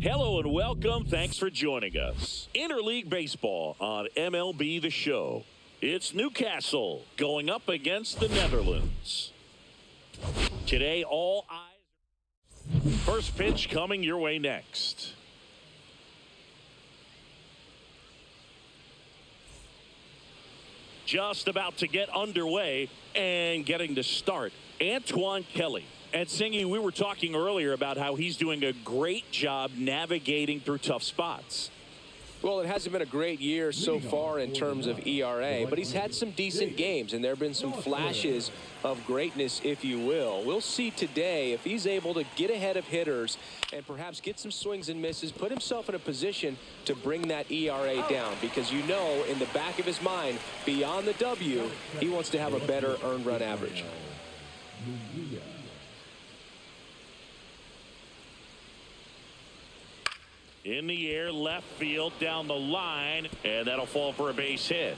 Hello and welcome. Thanks for joining us. Interleague Baseball on MLB The Show. It's Newcastle going up against the Netherlands. Today, all eyes. First pitch coming your way next. Just about to get underway and getting to start, Antoine Kelly. And Singy, we were talking earlier about how he's doing a great job navigating through tough spots. Well, it hasn't been a great year so far in terms of ERA, but he's had some decent games, and there have been some flashes of greatness, if you will. We'll see today if he's able to get ahead of hitters and perhaps get some swings and misses, put himself in a position to bring that ERA down, because you know in the back of his mind, beyond the W, he wants to have a better earned run average. In the air, left field, down the line, and that'll fall for a base hit.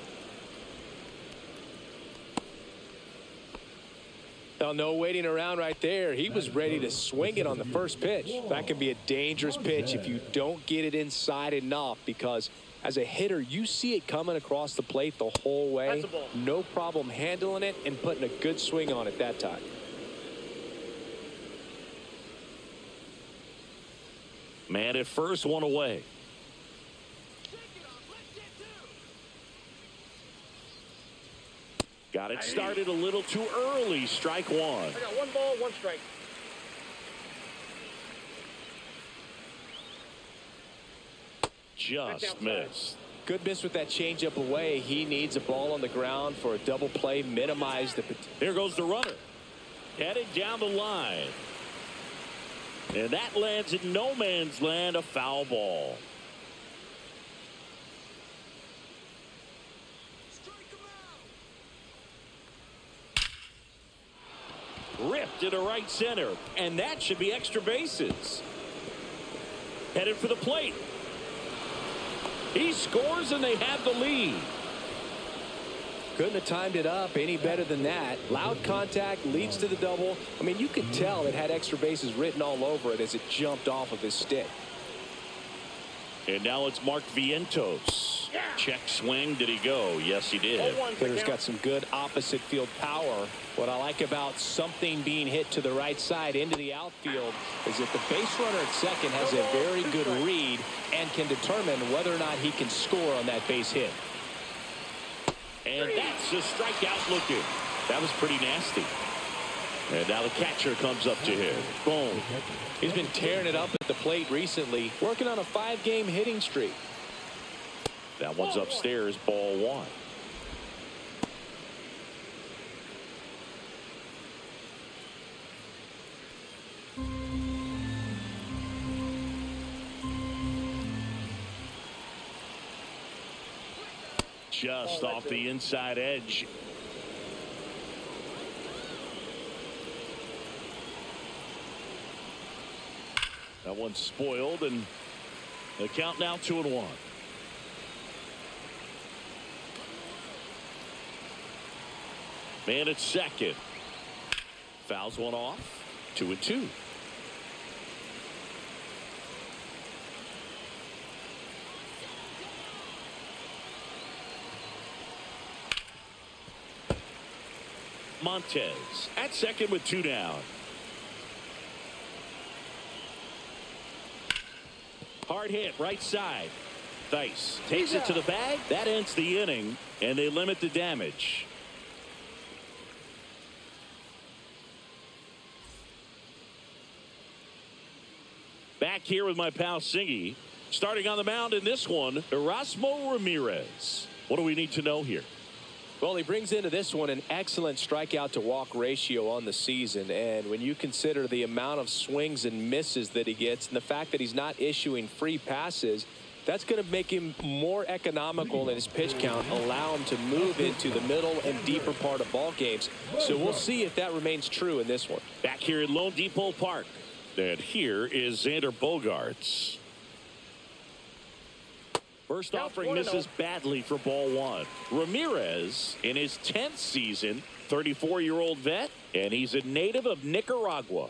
Well, no waiting around right there. He was ready to swing it on the first pitch. That can be a dangerous pitch if you don't get it inside enough, because as a hitter, you see it coming across the plate the whole way. No problem handling it and putting a good swing on it that time. Man at first, one away. Got it started a little too early. Strike one. I got one ball, one strike. Just missed. Good miss with that changeup away. He needs a ball on the ground for a double play, minimize the. There goes the runner. Headed down the line. And that lands in no man's land, a foul ball. Ripped to the right center, and that should be extra bases. Headed for the plate. He scores, and they have the lead. Couldn't have timed it up any better than that. Loud contact leads to the double. I mean, you could tell it had extra bases written all over it as it jumped off of his stick. And now it's Mark Vientos. Check swing. Did he go? Yes, he did. Hitter's got some good opposite field power. What I like about something being hit to the right side into the outfield is that the base runner at second has a very good read and can determine whether or not he can score on that base hit. And that's a strikeout looking. That was pretty nasty. And now the catcher comes up to him. Boom. He's been tearing it up at the plate recently, working on a 5-game hitting streak. That one's upstairs, ball one. Just off the inside edge. That one's spoiled, and the count now 2-1. Man at second. Fouls one off. 2-2. Montez at second with 2 down. Hard hit right side. Thice takes it to the bag. That ends the inning, and they limit the damage. Back here with my pal Singy. Starting on the mound in this one, Erasmo Ramirez. What do we need to know here? Well, he brings into this one an excellent strikeout to walk ratio on the season. And when you consider the amount of swings and misses that he gets and the fact that he's not issuing free passes, that's going to make him more economical in his pitch count, allow him to move into the middle and deeper part of ball games. So we'll see if that remains true in this one. Back here in Lone Depot Park. And here is Xander Bogaerts. First offering misses badly for ball one. Ramirez in his 10th season, 34-year-old vet, and he's a native of Nicaragua.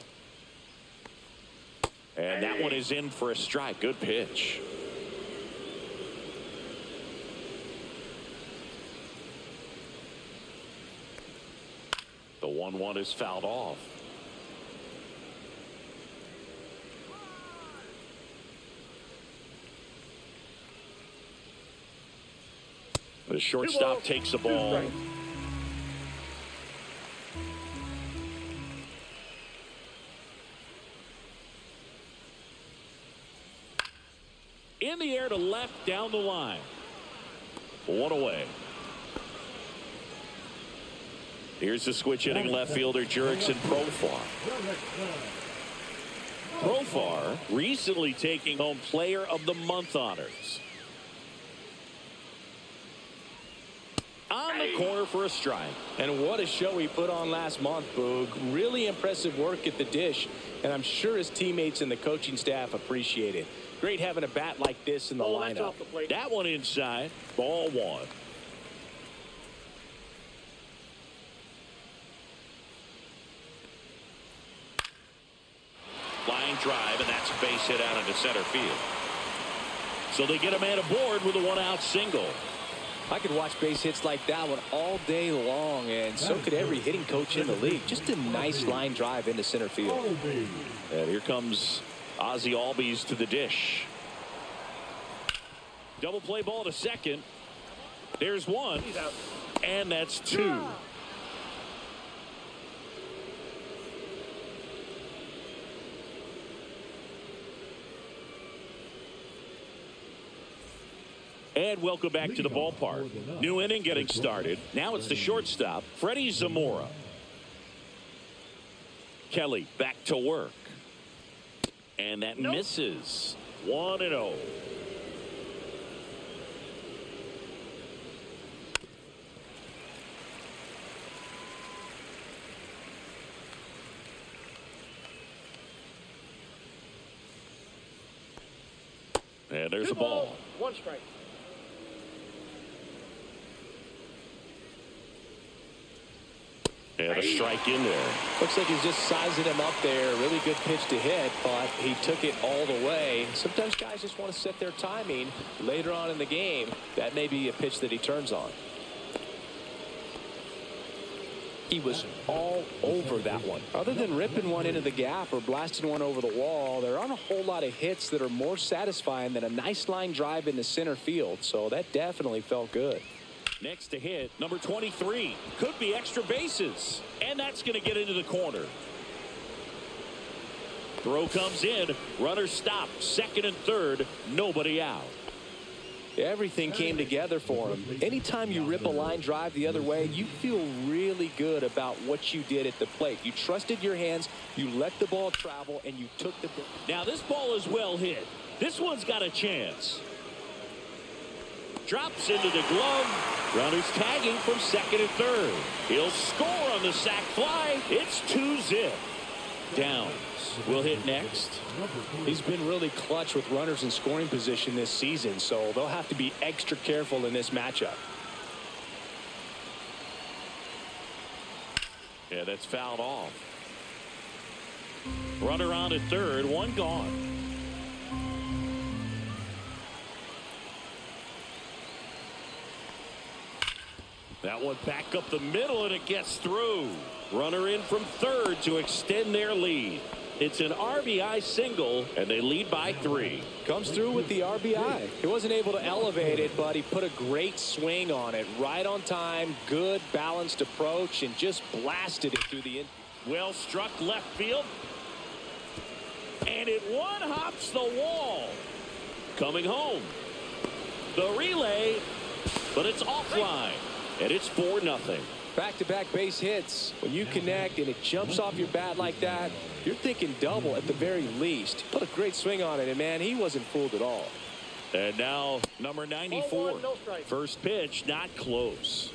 And that one is in for a strike. Good pitch. The 1-1 is fouled off. The shortstop takes the ball. In the air to left, down the line. One away. Here's the switch hitting left fielder Jurickson Profar. Profar recently taking home Player of the Month honors. On the corner for a strike. And what a show he put on last month, Boog. Really impressive work at the dish, and I'm sure his teammates and the coaching staff appreciate it. Great having a bat like this in the lineup. That one inside. Ball 1. Flying drive, and that's a base hit out into center field. So they get a man aboard with a 1-out single. I could watch base hits like that one all day long, and so could every hitting coach in the league. Just a nice line drive into center field. And here comes Ozzie Albies to the dish. Double play ball to second. There's one, and that's 2. And welcome back to the ballpark. New inning getting started. Now it's the shortstop, Freddie Zamora. Kelly back to work. And that misses. 1-0. And there's a ball. 1 strike. And a strike in there. Looks like he's just sizing him up there. Really good pitch to hit, but he took it all the way. Sometimes guys just want to set their timing later on in the game. That may be a pitch that he turns on. He was all over that one. Other than ripping one into the gap or blasting one over the wall, there aren't a whole lot of hits that are more satisfying than a nice line drive into center field. So that definitely felt good. Next to hit, number 23. Could be extra bases. And that's going to get into the corner. Throw comes in. Runner stopped. Second and third. Nobody out. Everything came together for him. Anytime you rip a line drive the other way, you feel really good about what you did at the plate. You trusted your hands, you let the ball travel, and you took the... Now this ball is well hit. This one's got a chance. Drops into the glove. Runners tagging from second and third. He'll score on the sac fly. It's 2-zip. Downs will hit next. He's been really clutch with runners in scoring position this season, so they'll have to be extra careful in this matchup. Yeah, that's fouled off. Runner on at third, one gone. That one back up the middle, and it gets through. Runner in from third to extend their lead. It's an RBI single, and they lead by 3. Comes through with the RBI. He wasn't able to elevate it, but he put a great swing on it. Right on time, good balanced approach, and just blasted it through the infield. Well struck left field. And it one-hops the wall. Coming home. The relay, but it's offline. And it's 4-0. Back-to-back base hits. When you connect and it jumps off your bat like that, you're thinking double at the very least. Put a great swing on it, and man, he wasn't fooled at all. And now number 94. First pitch, not close.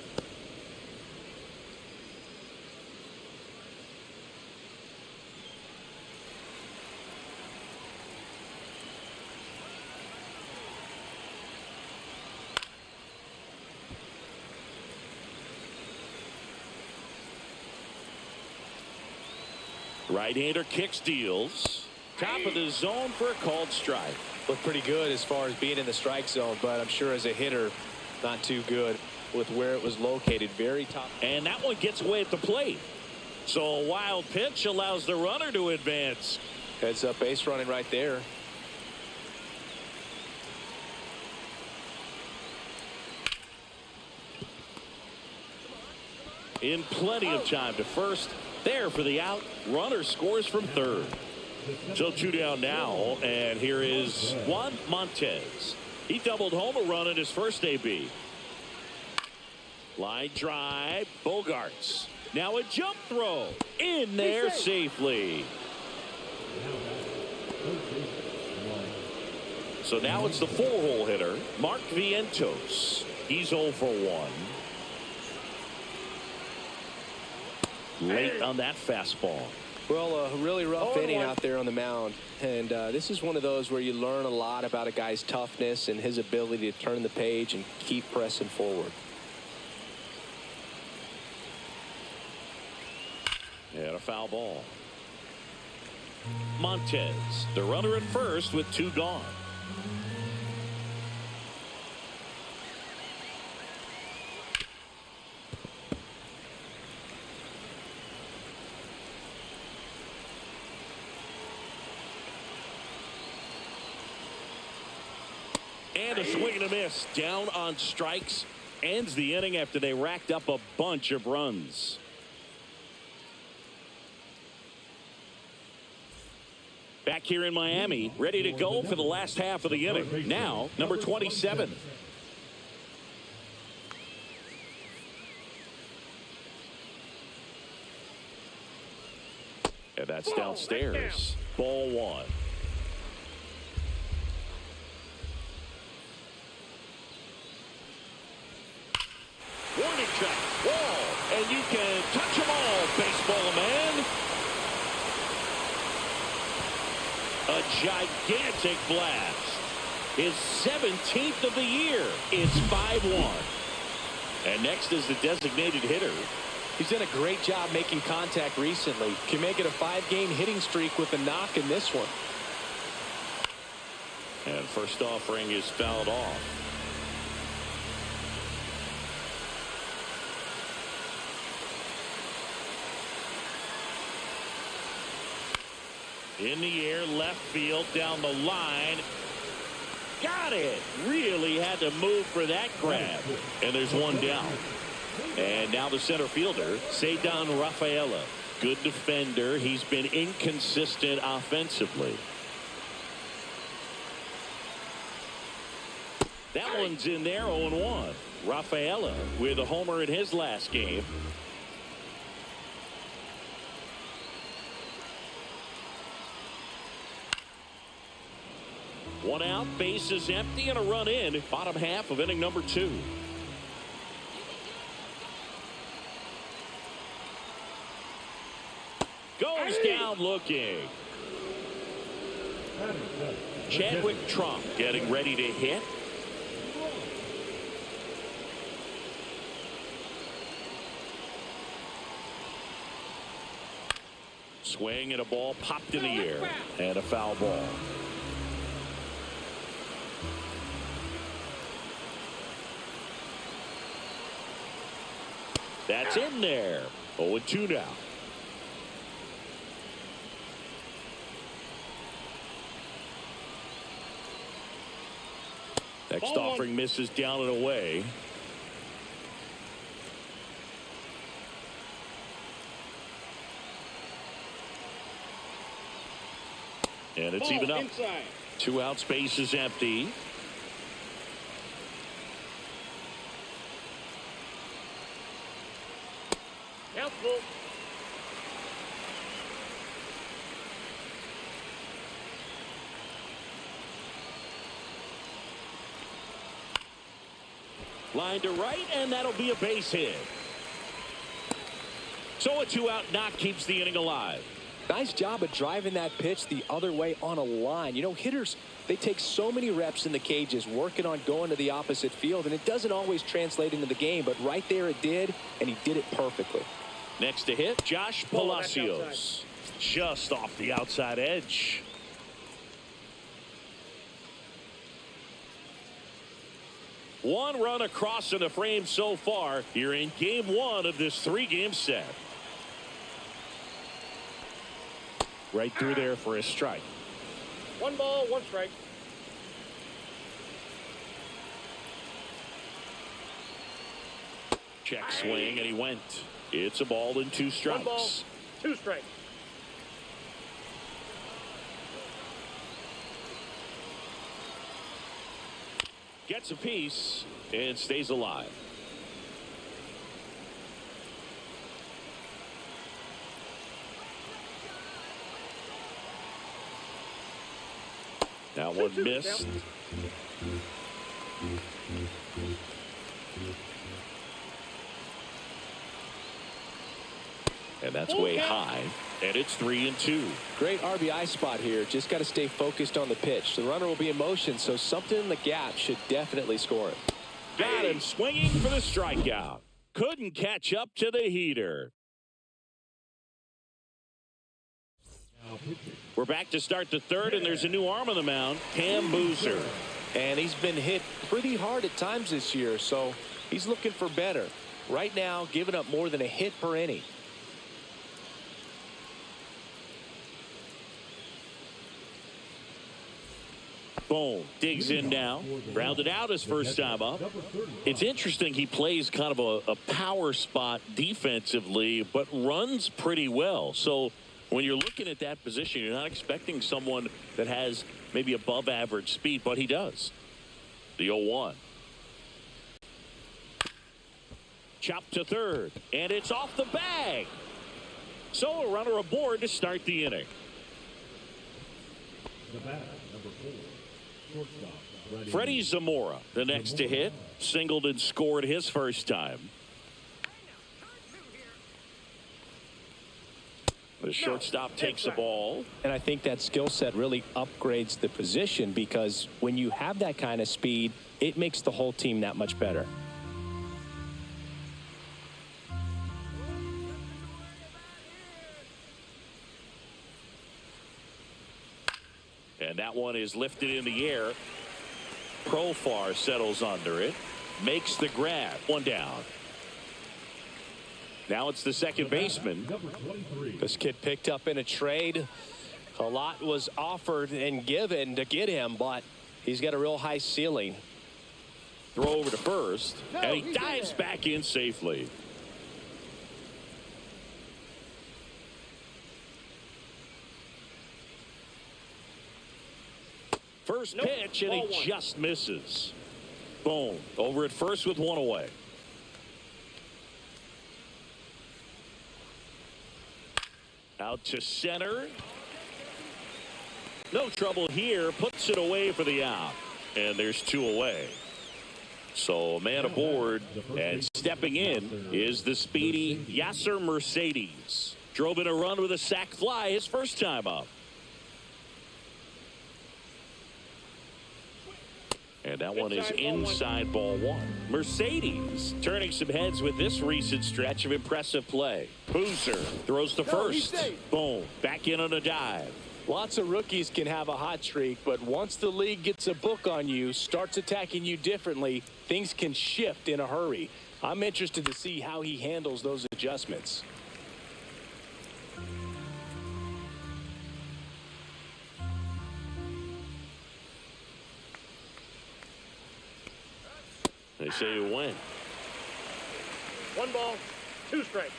Right-hander kicks, deals. Top of the zone for a called strike. Looked pretty good as far as being in the strike zone, but I'm sure as a hitter, not too good with where it was located. Very top. And that one gets away at the plate. So a wild pitch allows the runner to advance. Heads up base running right there. In plenty of time to first. There for the out. Runner scores from third. So 2 down now, and here is Juan Montez. He doubled home a run in his first AB. Line drive, Bogarts. Now a jump throw. In there safely. So now it's the 4-hole hitter, Mark Vientos. He's 0 for 1. Late on that fastball. Well, a really rough inning out there on the mound. And this is one of those where you learn a lot about a guy's toughness and his ability to turn the page and keep pressing forward. And a foul ball. Montez, the runner at first with 2 gone. And a swing and a miss. Down on strikes. Ends the inning after they racked up a bunch of runs. Back here in Miami, ready to go for the last half of the inning. Now, number 27. And that's downstairs. Ball 1. Warning track, wall, and you can touch them all, baseball man. A gigantic blast. His 17th of the year. It's 5-1. And next is the designated hitter. He's done a great job making contact recently. Can make it a 5-game hitting streak with a knock in this one. And first offering is fouled off. In the air, left field, down the line. Got it. Really had to move for that grab. And there's one down. And now the center fielder, Ceddanne Rafaela. Good defender. He's been inconsistent offensively. That one's in there, 0-1. Rafaela with a homer in his last game. One out, base is empty, and a run in. Bottom half of inning number 2. Goes down looking. Chadwick Trump getting ready to hit. Swing and a ball popped in the air. And a foul ball. That's in there. 0-2 now. Next offering misses down and away. And it's even up. Inside. 2 out, space is empty. Helpful. Line to right, and that'll be a base hit. So a 2-out knock keeps the inning alive. Nice job of driving that pitch the other way on a line. You know, hitters, they take so many reps in the cages working on going to the opposite field, and it doesn't always translate into the game, but right there it did, and he did it perfectly. Next to hit, Josh Palacios. Just off the outside edge. One run across in the frame so far. You're in game one of this 3-game set. Right through there for a strike. 1 ball, 1 strike. Check swing, and he went. It's a ball and 2 strikes. 1 ball, 2 strikes. Gets a piece and stays alive. Now one missed. And that's way high. And it's 3-2. Great RBI spot here. Just got to stay focused on the pitch. The runner will be in motion, so something in the gap should definitely score him. Got him swinging for the strikeout. Couldn't catch up to the heater. We're back to start the third, and there's a new arm on the mound, Cam Boozer. And he's been hit pretty hard at times this year, so he's looking for better. Right now, giving up more than a hit per inning. Boom. Digs in now. Grounded out his first time up. It's interesting he plays kind of a power spot defensively, but runs pretty well. So when you're looking at that position, you're not expecting someone that has maybe above average speed, but he does. The 0-1. Chopped to third, and it's off the bag. So a runner aboard to start the inning. The bat, number 4. Freddie Zamora, the next to hit, singled and scored his first time. The shortstop takes the ball. And I think that skill set really upgrades the position, because when you have that kind of speed, it makes the whole team that much better. And that one is lifted in the air. Profar settles under it. Makes the grab. One down. Now it's the second baseman. This kid picked up in a trade. A lot was offered and given to get him, but he's got a real high ceiling. Throw over to first. And he dives back in safely. First pitch, and he just misses. Boom. Over at first with one away. Out to center. No trouble here. Puts it away for the out. And there's 2 away. So a man aboard, and stepping in is the speedy Yasser Mercedes. Drove in a run with a sac fly his first time up. And that one is inside ball 1. Mercedes turning some heads with this recent stretch of impressive play. Boozer throws to first. Boom. Back in on a dive. Lots of rookies can have a hot streak, but once the league gets a book on you, starts attacking you differently, things can shift in a hurry. I'm interested to see how he handles those adjustments. They say you win. 1 ball, 2 strikes.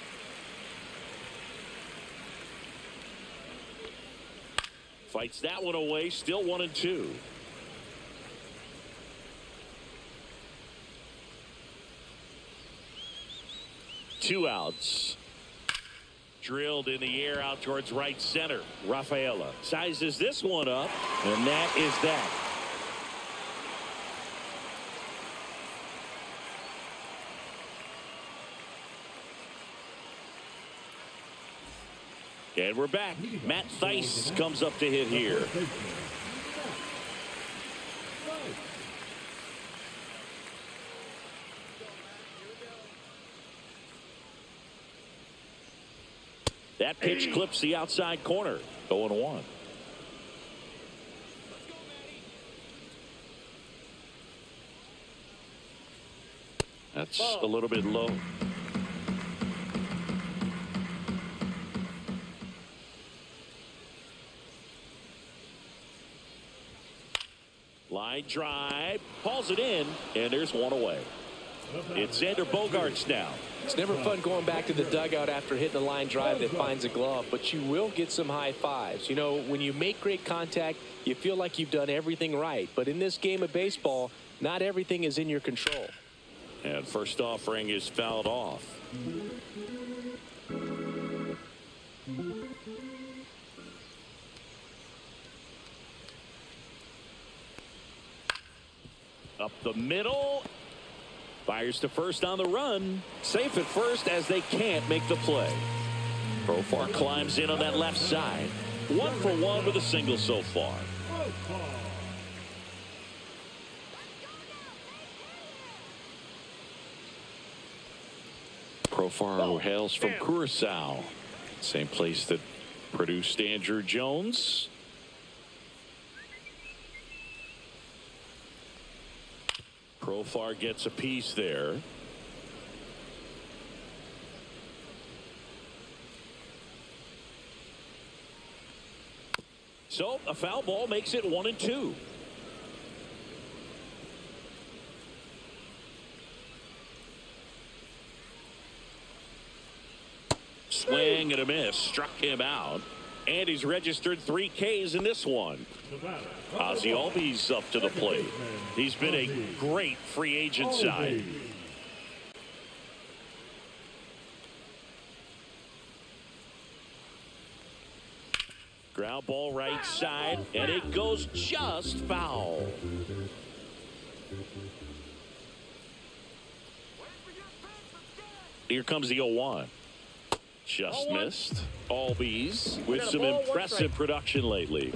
Fights that one away. Still 1-2. Two outs. Drilled in the air out towards right center. Rafaela sizes this one up, and that is that. And we're back. Matt Theis comes up to hit here. That pitch clips the outside corner. 0-1. That's a little bit low. Line drive, hauls it in, and there's one away. It's Xander Bogaerts now. It's never fun going back to the dugout after hitting a line drive that finds a glove, but you will get some high fives. You know, when you make great contact, you feel like you've done everything right. But in this game of baseball, not everything is in your control. And first offering is fouled off. Up the middle. Fires to first on the run. Safe at first as they can't make the play. Profar climbs in on that left side. 1 for 1 with a single so far. Profar, who hails from Curacao, same place that produced Andrew Jones. Profar gets a piece there. So a foul ball makes it 1-2. Swing and a miss, struck him out, and he's registered 3 Ks in this one. Ozzie Albies up to the plate. He's been a great free agent side. Ground ball right side, and it goes just foul. Here comes the 0-1. Just missed. Albies with some impressive production lately.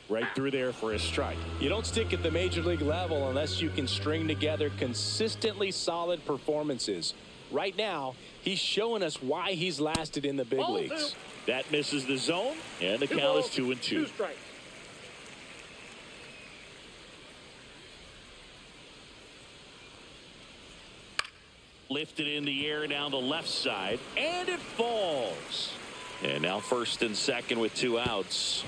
Right through there for a strike. You don't stick at the major league level unless you can string together consistently solid performances. Right now, he's showing us why he's lasted in the big leagues. That misses the zone, and the count is 2-2. 2 strikes. Lifted in the air down the left side, and it falls. And now first and second with 2 outs.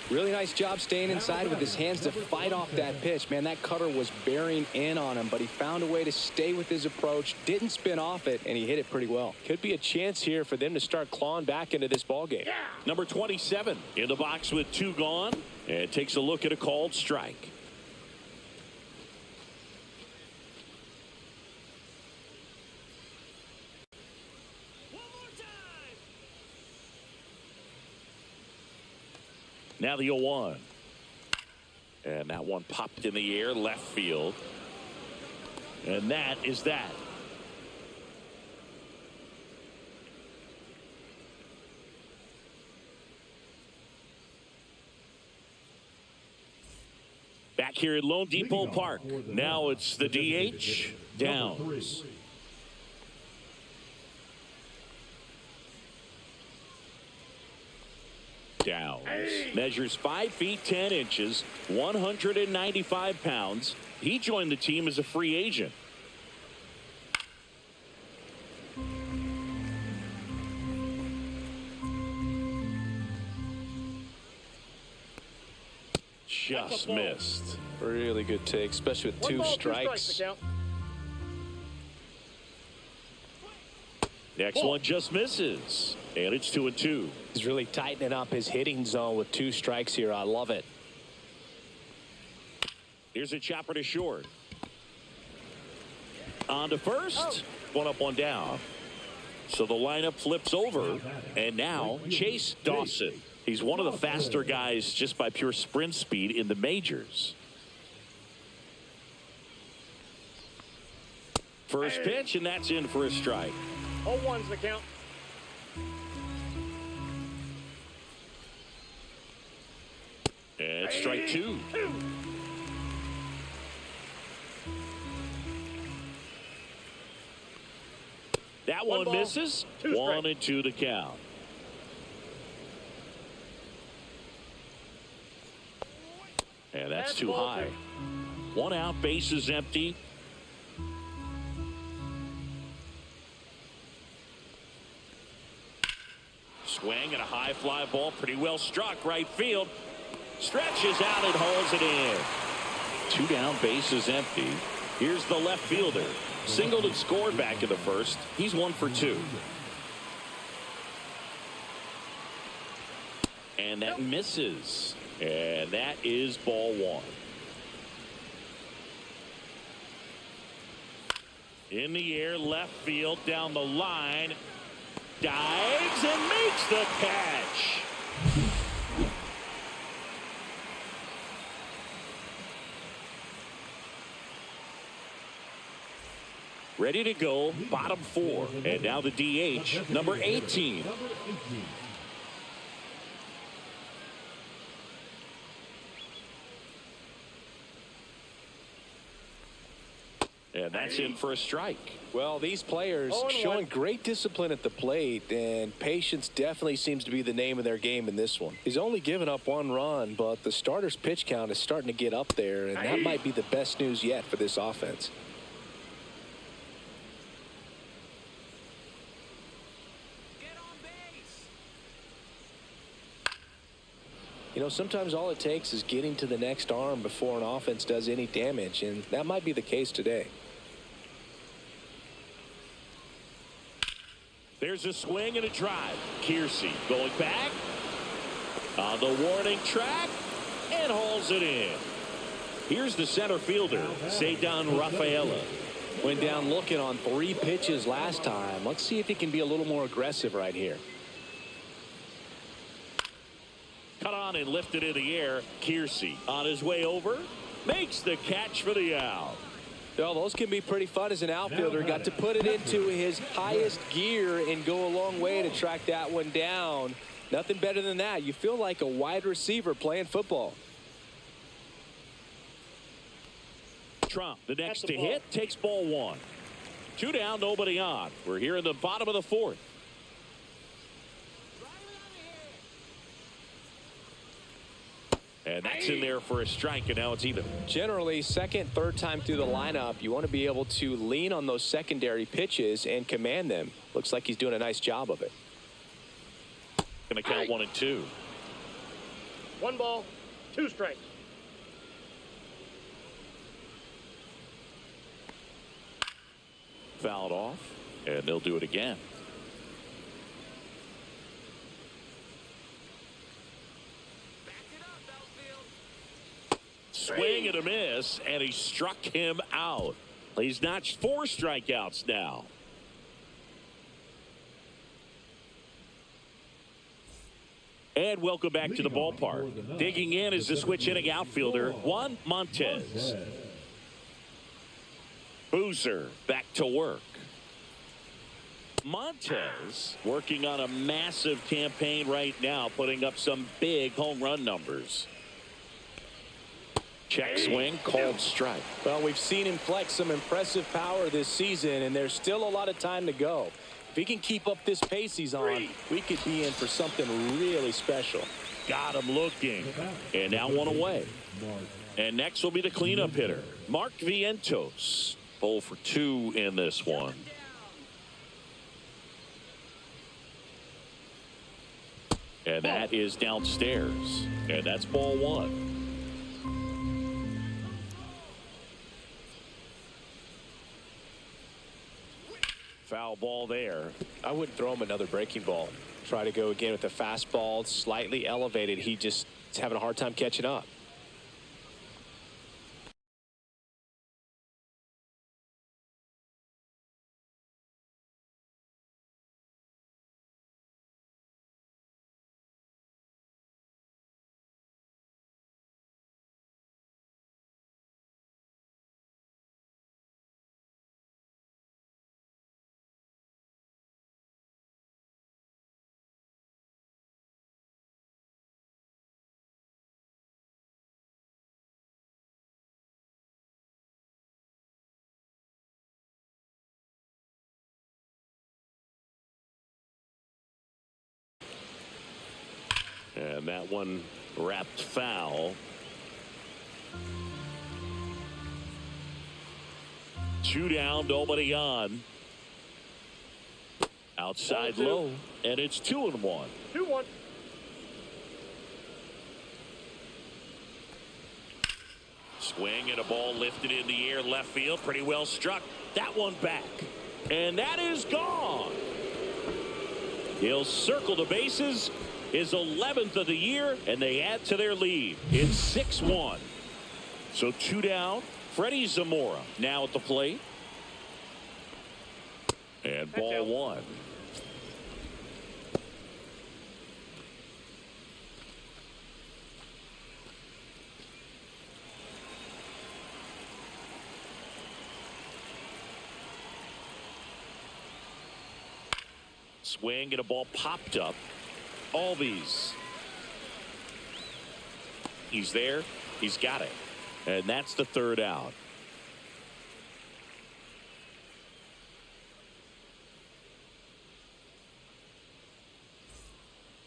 Really nice job staying inside with his hands to fight off that pitch. Man, that cutter was bearing in on him, but he found a way to stay with his approach, didn't spin off it, and he hit it pretty well. Could be a chance here for them to start clawing back into this ballgame. Yeah. Number 27 in the box with 2 gone, and takes a look at a called strike. Now the 0-1. And that one popped in the air left field. And that is that. Back here at Lone Depot Park. Now it's the DH, Downs. Downs measures 5 feet 10 inches, 195 pounds. He joined the team as a free agent. Just missed. Really good take, especially with 2 strikes. Next one just misses, and it's 2-2. He's really tightening up his hitting zone with 2 strikes here. I love it. Here's a chopper to short. On to first. One up, one down. So the lineup flips over, and now Chase Dawson. He's one of the faster guys just by pure sprint speed in the majors. First pitch, and that's in for a strike. 0-1's the count. And strike 2. That one misses. 1-2 to count. that's too high. 1 out, bases empty. Swing and a high fly ball, pretty well struck, right field. Stretches out and holds it in. 2 down, bases empty. Here's the left fielder. Singled and scored back in the first. He's 1 for 2. And that misses. And that is ball 1. In the air, left field, down the line. Dives and makes the catch. Ready to go, bottom 4. And now the DH, number 18. And that's in for a strike. Well, these players showing great discipline at the plate, and patience definitely seems to be the name of their game in this one. He's only given up 1 run, but the starter's pitch count is starting to get up there, and that might be the best news yet for this offense. You know, sometimes all it takes is getting to the next arm before an offense does any damage, and that might be the case today. There's a swing and a drive. Kiersey going back on the warning track and hauls it in. Here's the center fielder, Cedar Rafaela. Went down looking on 3 pitches last time. Let's see if he can be a little more aggressive right here. Cut on and lifted in the air. Kiersey on his way over. Makes the catch for the out. Well, those can be pretty fun as an outfielder. Got to put it into his highest gear and go a long way to track that one down. Nothing better than that. You feel like a wide receiver playing football. Trump, the next to hit, takes ball 1. 2 down, nobody on. We're here in the bottom of the 4th. And that's in there for a strike, and now it's even. Generally, second, third time through the lineup, you want to be able to lean on those secondary pitches and command them. Looks like he's doing a nice job of it. Going to count 1 and 2. 1 ball, 2 strikes. Fouled off, and they'll do it again. Swing and a miss, and he struck him out. He's notched 4 strikeouts now. And welcome back to the ballpark. Digging in is the switch hitting outfielder, Juan Montez. Boozer back to work. Montez working on a massive campaign right now, putting up some big home run numbers. Check swing, called strike. Well, we've seen him flex some impressive power this season, and there's still a lot of time to go. If he can keep up this pace he's on, we could be in for something really special. Got him looking. And now 1 away. And next will be the cleanup hitter, Mark Vientos. 0 for 2 in this one. And that is downstairs. And that's ball 1. Foul ball there. I wouldn't throw him another breaking ball. Try to go again with the fastball, slightly elevated. He just is having a hard time catching up. And that one wrapped foul. Two down, nobody on. Outside low, and it's 2-1. 2-1. Swing and a ball lifted in the air, left field, pretty well struck. That one back, and that is gone. He'll circle the bases, his 11th of the year, and they add to their lead. It's 6-1. So 2 down. Freddie Zamora now at the plate. And ball 1. Swing and a ball popped up. Albies. He's there. He's got it. And that's the 3rd out.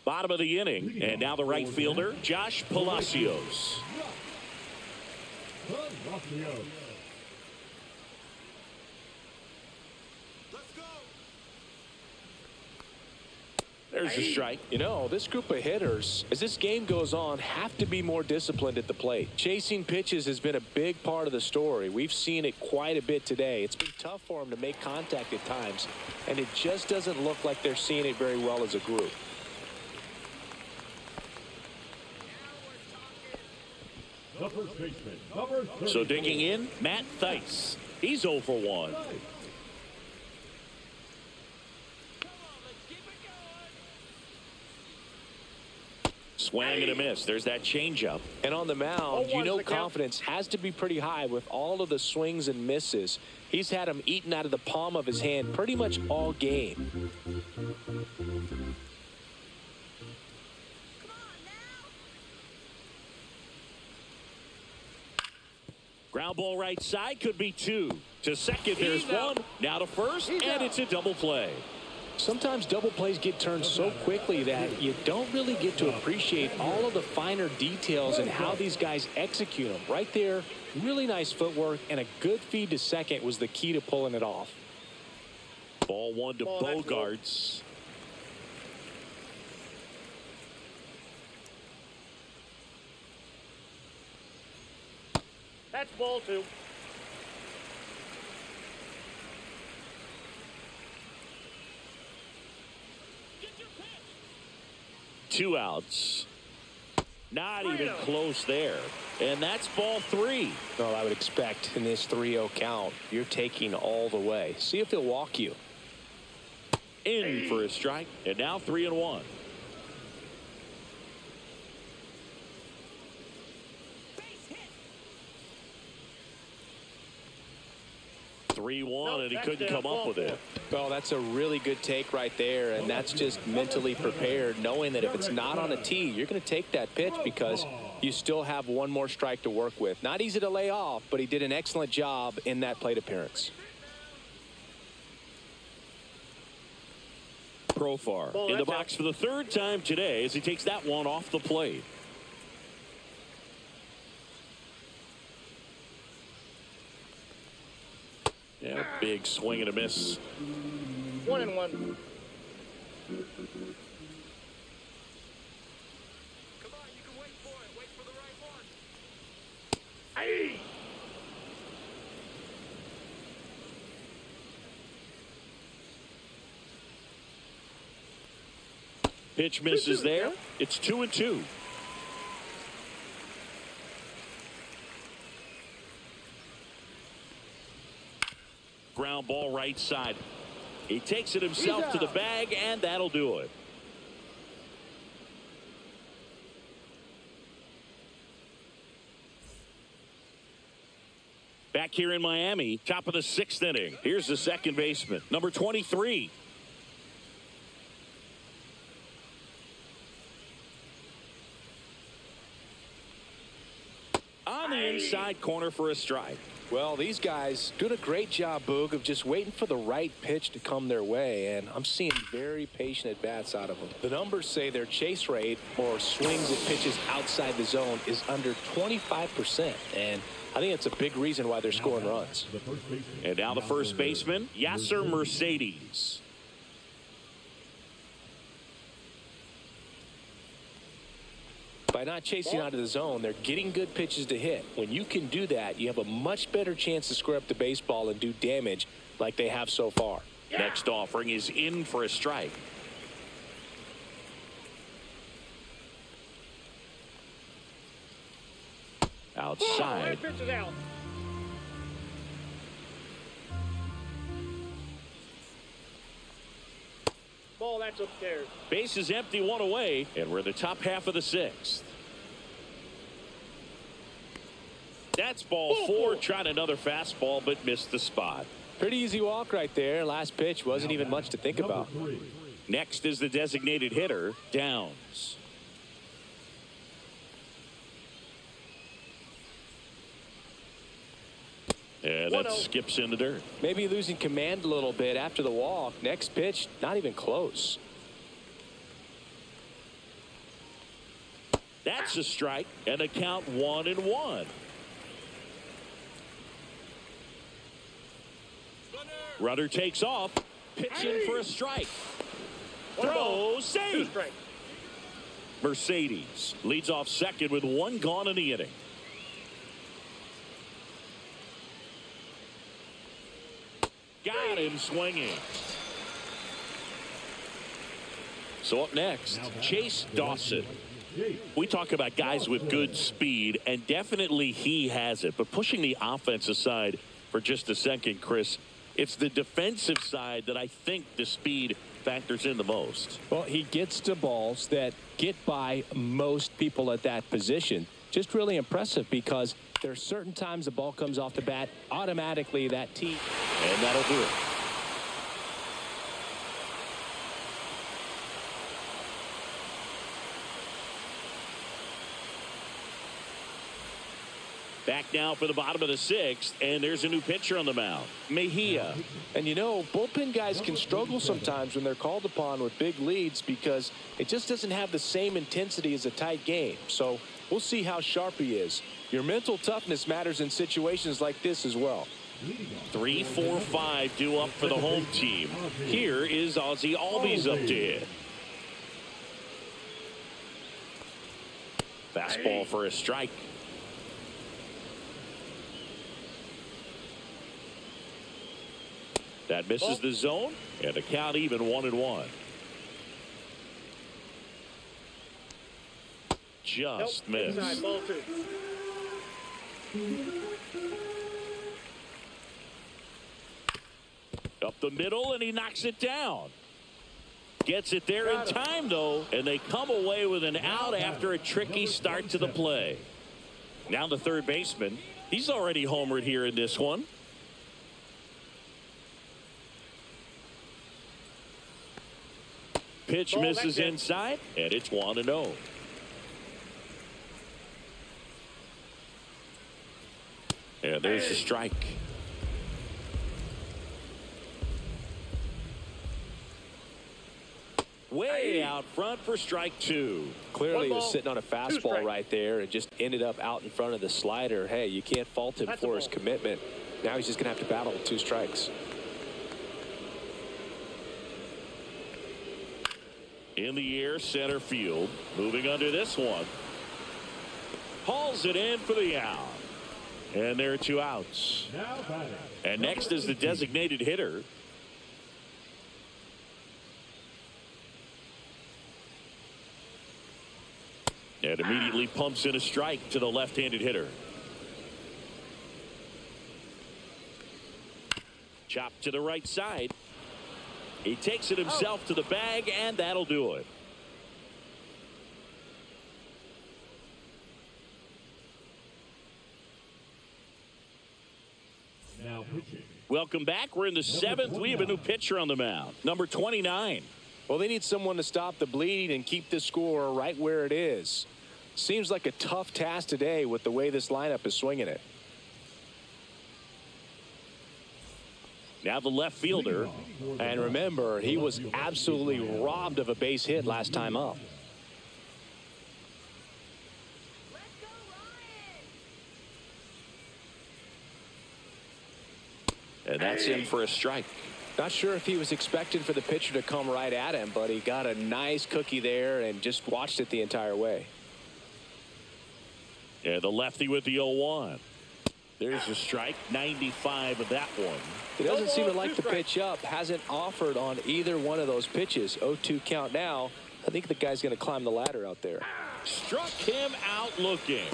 Bottom of the inning. And now the right fielder, Josh Palacios. There's a strike. You know, this group of hitters, as this game goes on, have to be more disciplined at the plate. Chasing pitches has been a big part of the story. We've seen it quite a bit today. It's been tough for them to make contact at times, and it just doesn't look like they're seeing it very well as a group. So digging in, Matt Theis. He's 0 for 1. Swing and a miss. There's that changeup. And on the mound, you know confidence has to be pretty high with all of the swings and misses. He's had them eaten out of the palm of his hand pretty much all game. Ground ball right side, could be 2. To second, there's 1. Now to first, and it's a double play. Sometimes double plays get turned so quickly that you don't really get to appreciate all of the finer details and how these guys execute them. Right there, really nice footwork, and a good feed to second was the key to pulling it off. Ball 1 to Bogarts. That's ball 2. Two outs. Not even close there. And that's ball 3. Well, I would expect in this 3-0 count, you're taking all the way. See if he'll walk you. In for a strike. And now 3-1. 3-1, and he couldn't come up with it. Well, that's a really good take right there, and that's just mentally prepared, knowing that if it's not on a tee, you're going to take that pitch because you still have one more strike to work with. Not easy to lay off, but he did an excellent job in that plate appearance. Profar in the box for the 3rd time today as he takes that one off the plate. Yeah, big swing and a miss. 1-1. Come on, you can wait for it. Wait for the right one. Hey! Pitch misses there. It's 2-2. Ground ball right side. He takes it himself to the bag, and that'll do it. Back here in Miami, top of the 6th inning. Here's the second baseman, number 23. On the inside corner for a strike. Well, these guys doing a great job, Boog, of just waiting for the right pitch to come their way, and I'm seeing very patient at-bats out of them. The numbers say their chase rate, or swings at pitches outside the zone, is under 25%, and I think it's a big reason why they're scoring runs. And now the first baseman, Yasser Mercedes. By not chasing out of the zone, they're getting good pitches to hit. When you can do that, you have a much better chance to square up the baseball and do damage like they have so far. Next offering is in for a strike. Outside. Pitch is out. Ball, that's upstairs. Base is empty, one away, and we're in the top half of the sixth. That's ball four, trying another fastball, but missed the spot. Pretty easy walk right there. Last pitch wasn't even much to think about. Next is the designated hitter, Downs. And that skips in the dirt. Maybe losing command a little bit after the walk. Next pitch, not even close. That's a strike, and a count 1-1. Runner takes off, pitch in for a strike. Throw, save. Mercedes leads off second with one gone in the inning. Got him swinging. So up next, Chase Dawson. We talk about guys with good speed, and definitely he has it. But pushing the offense aside for just a second, Chris, it's the defensive side that I think the speed factors in the most. Well, he gets to balls that get by most people at that position. Just really impressive because there are certain times the ball comes off the bat, automatically that team. And that'll do it. Back now for the bottom of the sixth, and there's a new pitcher on the mound, Mejia. And you know, bullpen guys can struggle sometimes when they're called upon with big leads because it just doesn't have the same intensity as a tight game. So we'll see how sharp he is. Your mental toughness matters in situations like this as well. 3, 4, 5 due up for the home team. Here is Ozzie Albies up to hit. Fastball for a strike. That misses the zone, and the count even 1-1. Just missed. Inside, ball two. Up the middle, and he knocks it down. Gets it there in time, though, and they come away with an out after a tricky start to the play. Now the third baseman. He's already homered here in this one. Pitch misses inside, and it's 1-0. And there's the strike. Way out front for strike two. Clearly he was sitting on a fastball right there and just ended up out in front of the slider. Hey, you can't fault him for his commitment. Now he's just going to have to battle with 2 strikes. In the air, center field. Moving under this one. Hauls it in for the out. And there are 2 outs. And next is the designated hitter. And immediately pumps in a strike to the left-handed hitter. Chopped to the right side. He takes it himself to the bag, and that'll do it. Now pitching. Welcome back. We're in the 7th. We have a new pitcher on the mound, number 29. Well, they need someone to stop the bleeding and keep the score right where it is. Seems like a tough task today with the way this lineup is swinging it. Now the left fielder. And remember, he was absolutely robbed of a base hit last time up. And that's in for a strike. Not sure if he was expecting for the pitcher to come right at him, but he got a nice cookie there and just watched it the entire way. Yeah, the lefty with the 0-1. There's a strike. 95 of that one. He doesn't seem to like the pitch up. Hasn't offered on either one of those pitches. 0-2 count now. I think the guy's going to climb the ladder out there. Struck him out looking.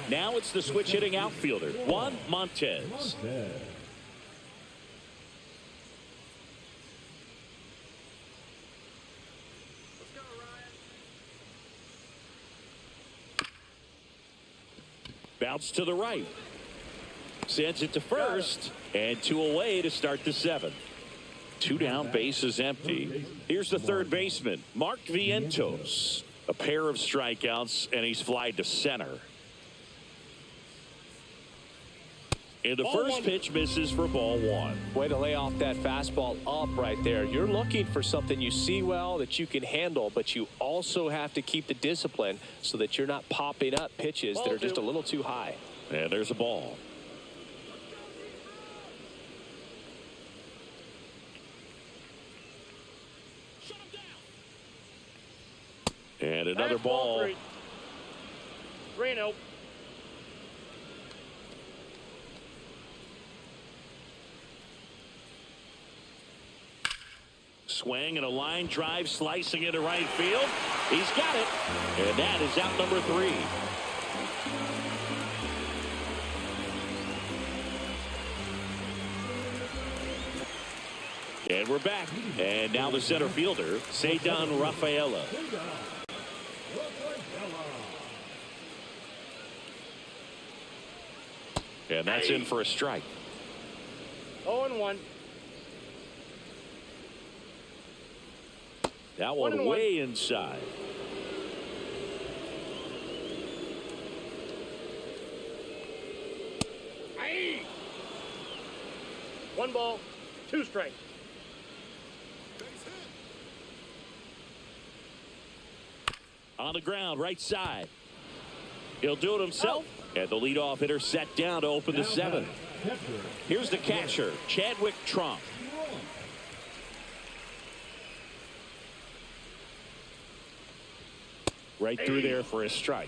Now it's the switch hitting outfielder, Juan Montez. Bounce to the right. Sends it to first. And 2 away to start the 7th. 2 down, base is empty. Here's the third baseman, Mark Vientos. A pair of strikeouts, and he's flied to center. And the first pitch misses for ball 1. Way to lay off that fastball up right there. You're looking for something you see well that you can handle, but you also have to keep the discipline so that you're not popping up pitches that are just a little too high. And there's a ball. And another ball. Reno. Swing and a line drive slicing into right field. He's got it. And that is out number 3. And we're back. And now the center fielder, Cedon Rafaela. And that's in for a strike. 0-1. That one way inside. Aye. 1 ball, 2 strikes. On the ground, right side. He'll do it himself. And the leadoff hitter set down to open the 7th. Here's the catcher, Chadwick Trump. Right through there for a strike.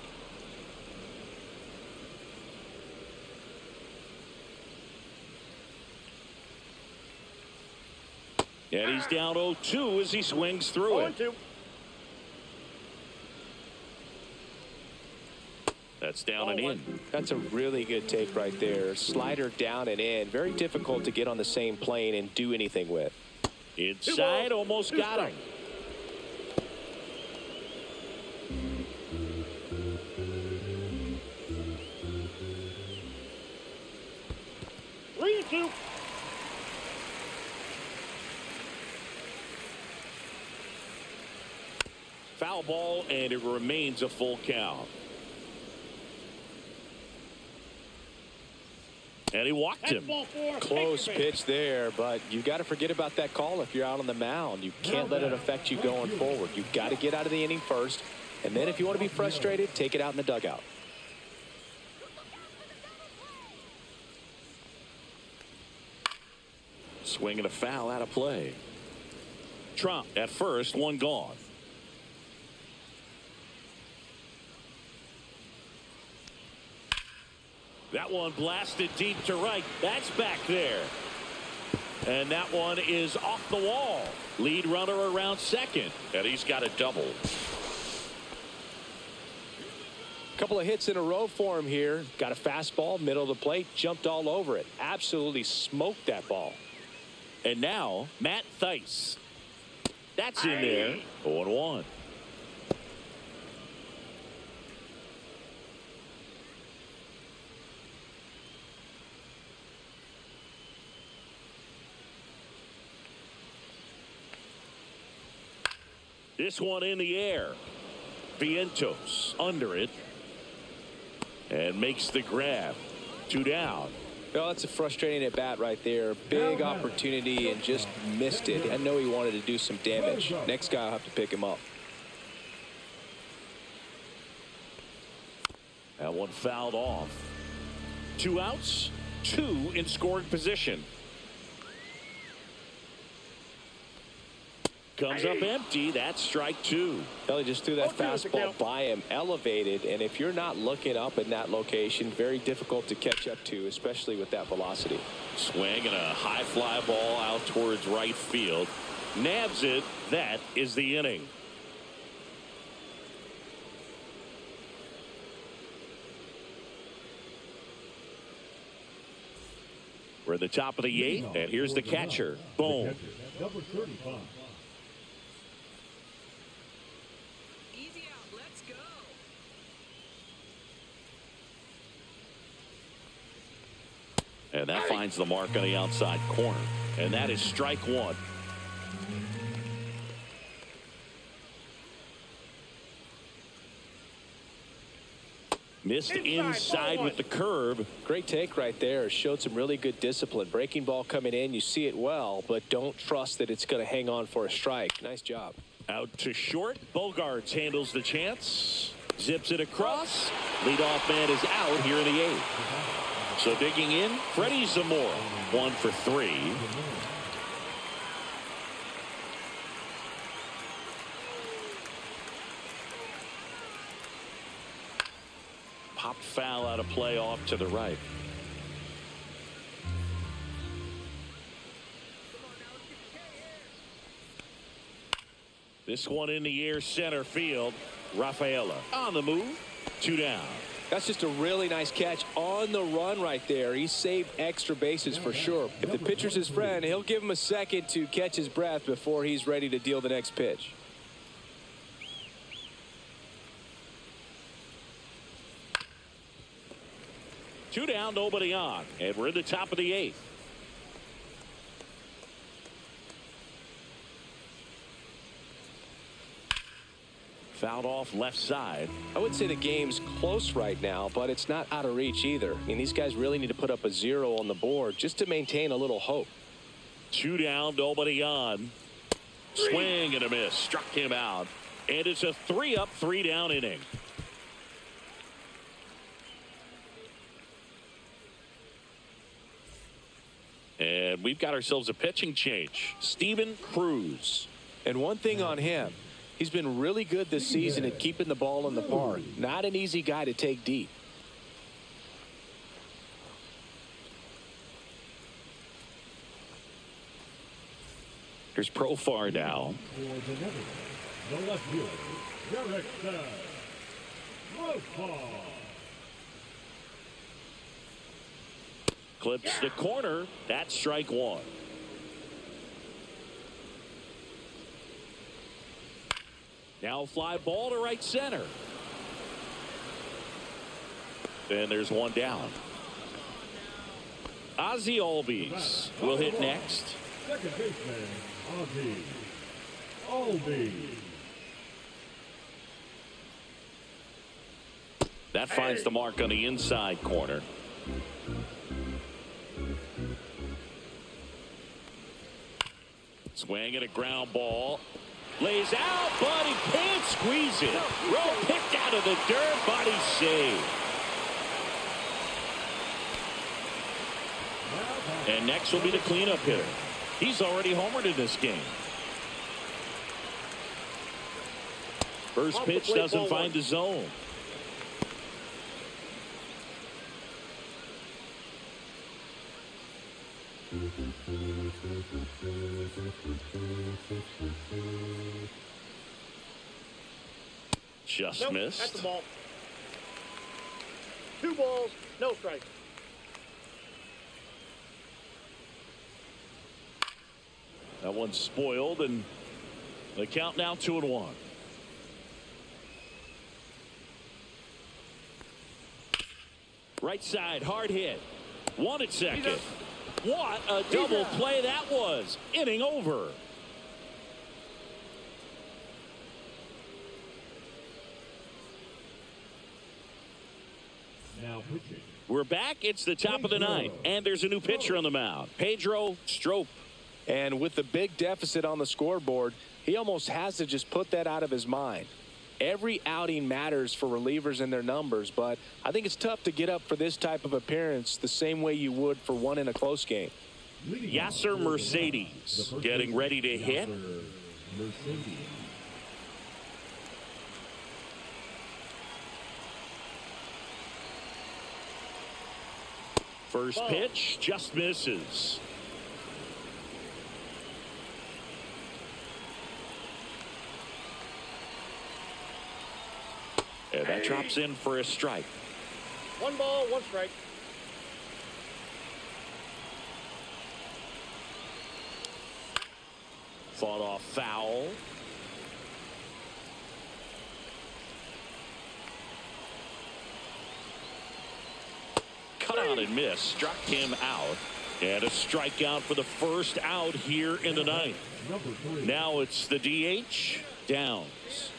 And he's down 0-2 as he swings through it. 0-2. That's down and in. That's a really good take right there. Slider down and in. Very difficult to get on the same plane and do anything with. Inside, almost got him. Foul ball, and it remains a full count. And he walked him. Close pitch there, but you got to forget about that call if you're out on the mound. You can't let it affect you going forward. You've got to get out of the inning first, and then if you want to be frustrated, take it out in the dugout. Swinging a foul out of play. Trump at first, 1 gone. That one blasted deep to right. That's back there. And that one is off the wall. Lead runner around second. And he's got a double. Couple of hits in a row for him here. Got a fastball, middle of the plate, jumped all over it. Absolutely smoked that ball. And now, Matt Thaiss. That's in there. 0-1. This one in the air. Vientos under it. And makes the grab. 2 down. Well, that's a frustrating at bat right there. Big opportunity and just missed it. I know he wanted to do some damage. Next guy will have to pick him up. That one fouled off. 2 outs, 2 in scoring position. Comes up empty. That's strike 2. He just threw that fastball by him, elevated, and if you're not looking up in that location, very difficult to catch up to, especially with that velocity. Swing and a high fly ball out towards right field. Nabs it. That is the inning. We're at the top of the 8th, and here's the catcher. Boom. Number 35. Easy out. Let's go. And that finds the mark on the outside corner. And that is strike 1. Missed inside with the curve. Great take right there. Showed some really good discipline. Breaking ball coming in. You see it well, but don't trust that it's going to hang on for a strike. Nice job. Out to short. Bogarts handles the chance. Zips it across. Leadoff man is out here in the 8th. So digging in, Freddie Zamora. 1 for 3. Popped foul out of play off to the right. This one in the air center field. Rafaela on the move. 2 down. That's just a really nice catch on the run right there. He saved extra bases for sure. If the pitcher's his friend, he'll give him a second to catch his breath before he's ready to deal the next pitch. Two down, nobody on, and we're in the top of the 8th. Fouled off left side. I would say the game's close right now, but it's not out of reach either. I mean, these guys really need to put up a 0 on the board just to maintain a little hope. 2 down, nobody on. Swing and a miss. Struck him out. And it's a 3-up, 3-down inning. And we've got ourselves a pitching change. Steven Cruz. And one thing on him, he's been really good this season at keeping the ball in the park. Not an easy guy to take deep. Here's Profar now. The left fielder, director, Profar. Clips the corner. That's strike 1. Now fly ball to right center. And there's one down. Ozzie Albies will hit next. Second baseman, Ozzie Albies. That finds the mark on the inside corner. Swing and a ground ball. Lays out, but he can't squeeze it. Rowe picked out of the dirt, but he's saved. And next will be the cleanup hitter. He's already homered in this game. First pitch doesn't find the zone. Just missed. That's the ball. 2 balls, no strike. That one's spoiled, and the count now 2-1. Right side, hard hit. 1 at second. What a double play that was. Inning over. Now pitching. We're back. It's the top of the ninth, and there's a new pitcher on the mound, Pedro Strop. And with the big deficit on the scoreboard, he almost has to just put that out of his mind. Every outing matters for relievers and their numbers, but I think it's tough to get up for this type of appearance the same way you would for one in a close game. Yasser Mercedes getting ready to hit. Mercedes. First pitch just misses. And that drops in for a strike. 1 ball, 1 strike. Fought off foul. Cut out and miss. Struck him out. And a strikeout for the first out here in the ninth. Now it's the DH, Downs.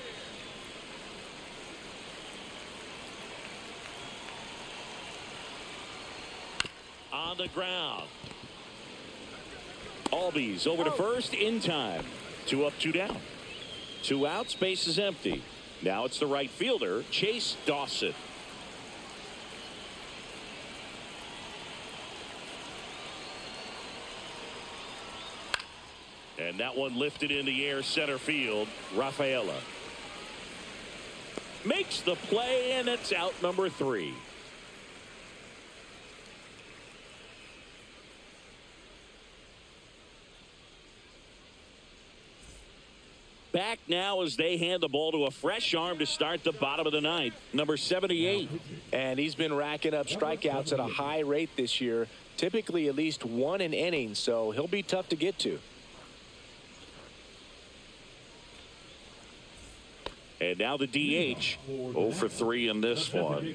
On the ground. Albies over to first in time. 2 up, 2 down. 2 outs, base is empty. Now it's the right fielder, Chase Dawson. And that one lifted in the air, center field, Rafaela. Makes the play, and it's out number 3. Back now as they hand the ball to a fresh arm to start the bottom of the ninth, number 78. And he's been racking up strikeouts at a high rate this year, typically at least 1 an inning, so he'll be tough to get to. And now the DH, 0 for 3 in this one.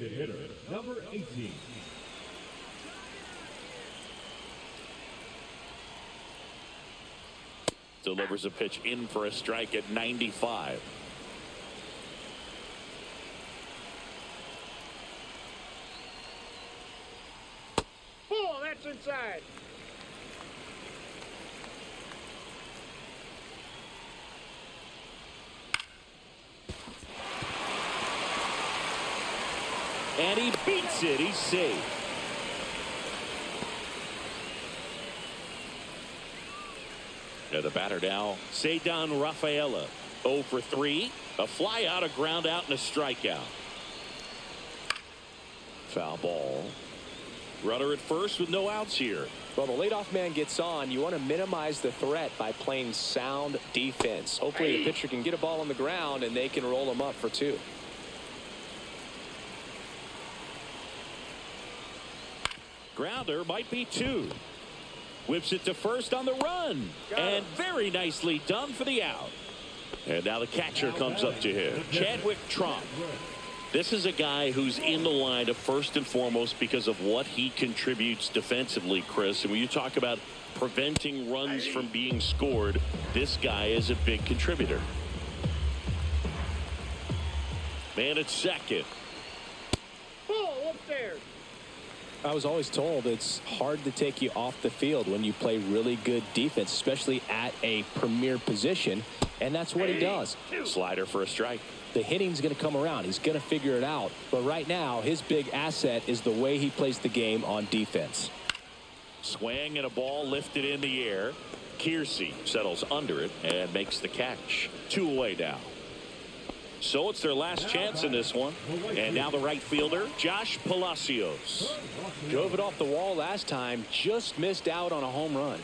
Number 18. Delivers a pitch in for a strike at 95. Oh, that's inside. And he beats it. He's safe. And the batter now, Cedon Rafaela. 0 for 3. A fly out, a ground out, and a strikeout. Foul ball. Runner at first with no outs here. Well, the leadoff man gets on. You want to minimize the threat by playing sound defense. Hopefully the pitcher can get a ball on the ground and they can roll him up for 2. Grounder might be 2. Whips it to first on the run. And very nicely done for the out. And now the catcher comes up to him, Chadwick Trump. This is a guy who's in the line of first and foremost because of what he contributes defensively, Chris. And when you talk about preventing runs from being scored, this guy is a big contributor. Man at second. Ball upstairs. I was always told it's hard to take you off the field when you play really good defense, especially at a premier position, and that's what he does. Slider for a strike. The hitting's going to come around. He's going to figure it out. But right now, his big asset is the way he plays the game on defense. Swing and a ball lifted in the air. Kiersey settles under it and makes the catch. 2 away now. So it's their last chance in this one. And now the right fielder, Josh Palacios. Drove it off the wall last time, just missed out on a home run.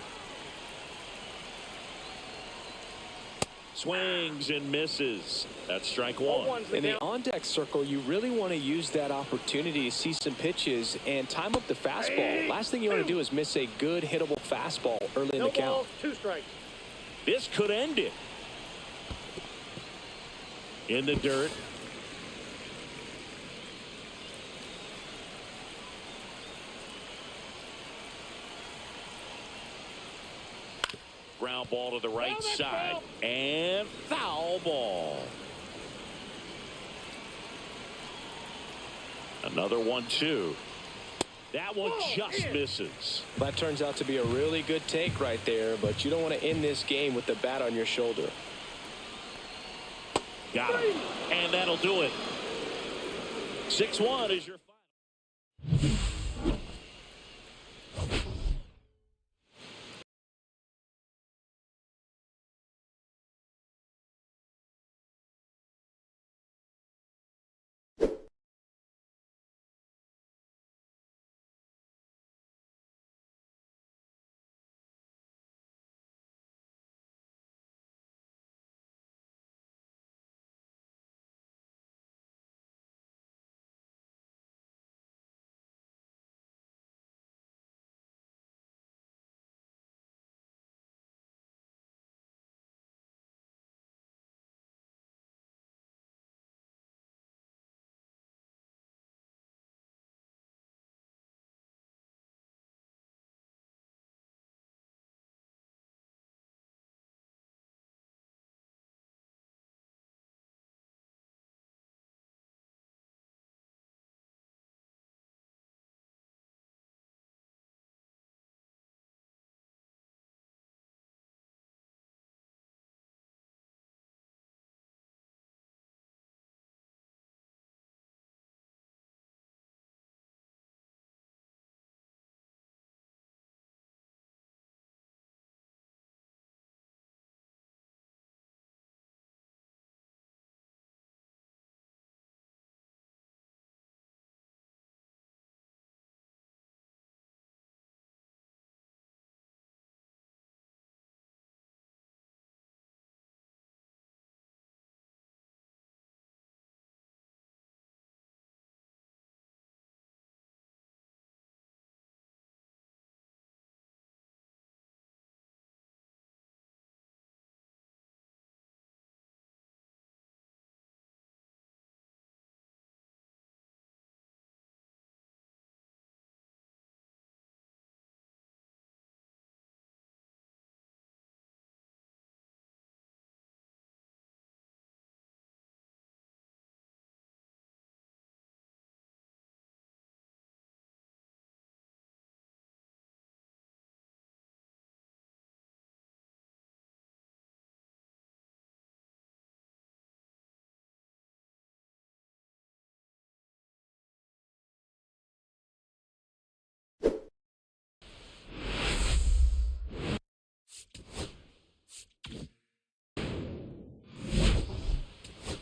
Swings and misses. That's strike 1. In the on-deck circle, you really want to use that opportunity to see some pitches and time up the fastball. Last thing you want to do is miss a good hittable fastball early in the count. 2 strikes. This could end it. In the dirt. Ground ball to the right side. And foul ball. Another 1-2. That one just misses. That turns out to be a really good take right there, but you don't want to end this game with the bat on your shoulder. Got him. And that'll do it. 6-1 is your final.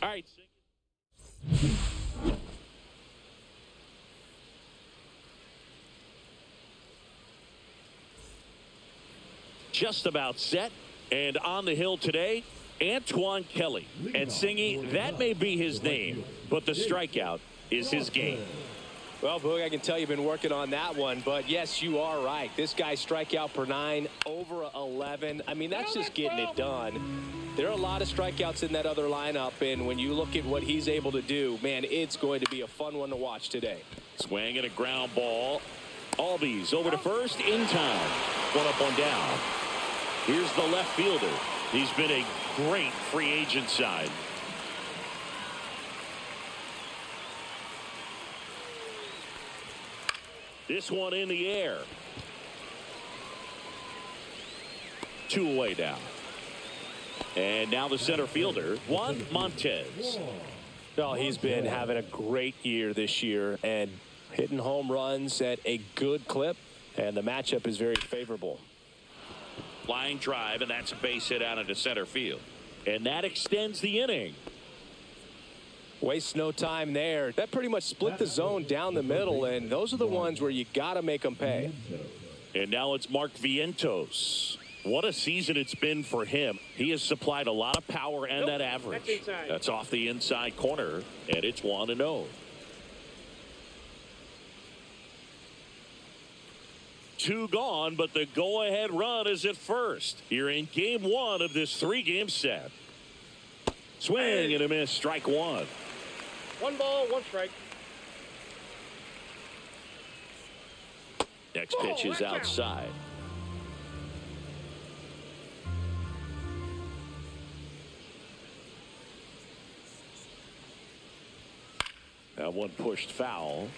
All right. Just about set. And on the hill today, Antoine Kelly. And Singy, that may be his name, but the strikeout is his game. Well, Boog, I can tell you've been working on that one, but yes, you are right. This guy's strikeout per 9, over 11. I mean, that's just getting it done. There are a lot of strikeouts in that other lineup, and when you look at what he's able to do, man, it's going to be a fun one to watch today. Swing and a ground ball. Albies over to first in time. One up, one down. Here's the left fielder. He's been a great free agent side. This one in the air. 2 away now. And now the center fielder, Juan Montez. Well, he's been having a great year this year and hitting home runs at a good clip, and the matchup is very favorable. Flying drive, and that's a base hit out into center field. And that extends the inning. Waste no time there. That pretty much split the zone down the middle, and those are the ones where you got to make them pay. And now it's Mark Vientos. What a season it's been for him. He has supplied a lot of power and that average. That's off the inside corner, and it's 1-0. 2 gone, but the go-ahead run is at first. Here in game 1 of this 3-game set. Swing and a miss, strike 1. 1 ball, 1 strike. Next pitch is outside. That one pushed foul.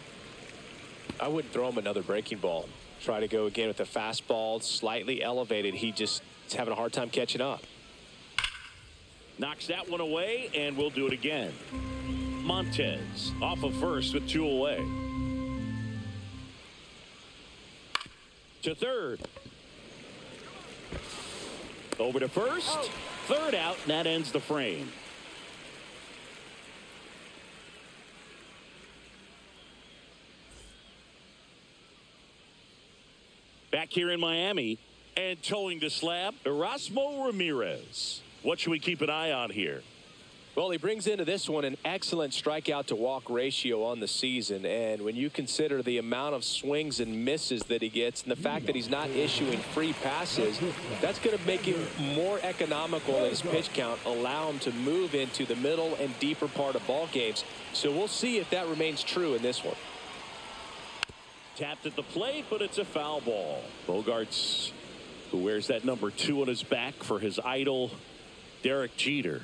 I wouldn't throw him another breaking ball. Try to go again with the fastball, slightly elevated. He just is having a hard time catching up. Knocks that one away, and we'll do it again. Montez off of first with 2 away. To third. Over to first. Third out, and that ends the frame. Back here in Miami, and towing the slab, Erasmo Ramirez. What should we keep an eye on here? Well, he brings into this one an excellent strikeout to walk ratio on the season. And when you consider the amount of swings and misses that he gets and the fact that he's not issuing free passes, that's going to make him more economical in his pitch count, allow him to move into the middle and deeper part of ball games. So we'll see if that remains true in this one. Tapped at the plate, but it's a foul ball. Bogarts, who wears that number 2 on his back for his idol, Derek Jeter.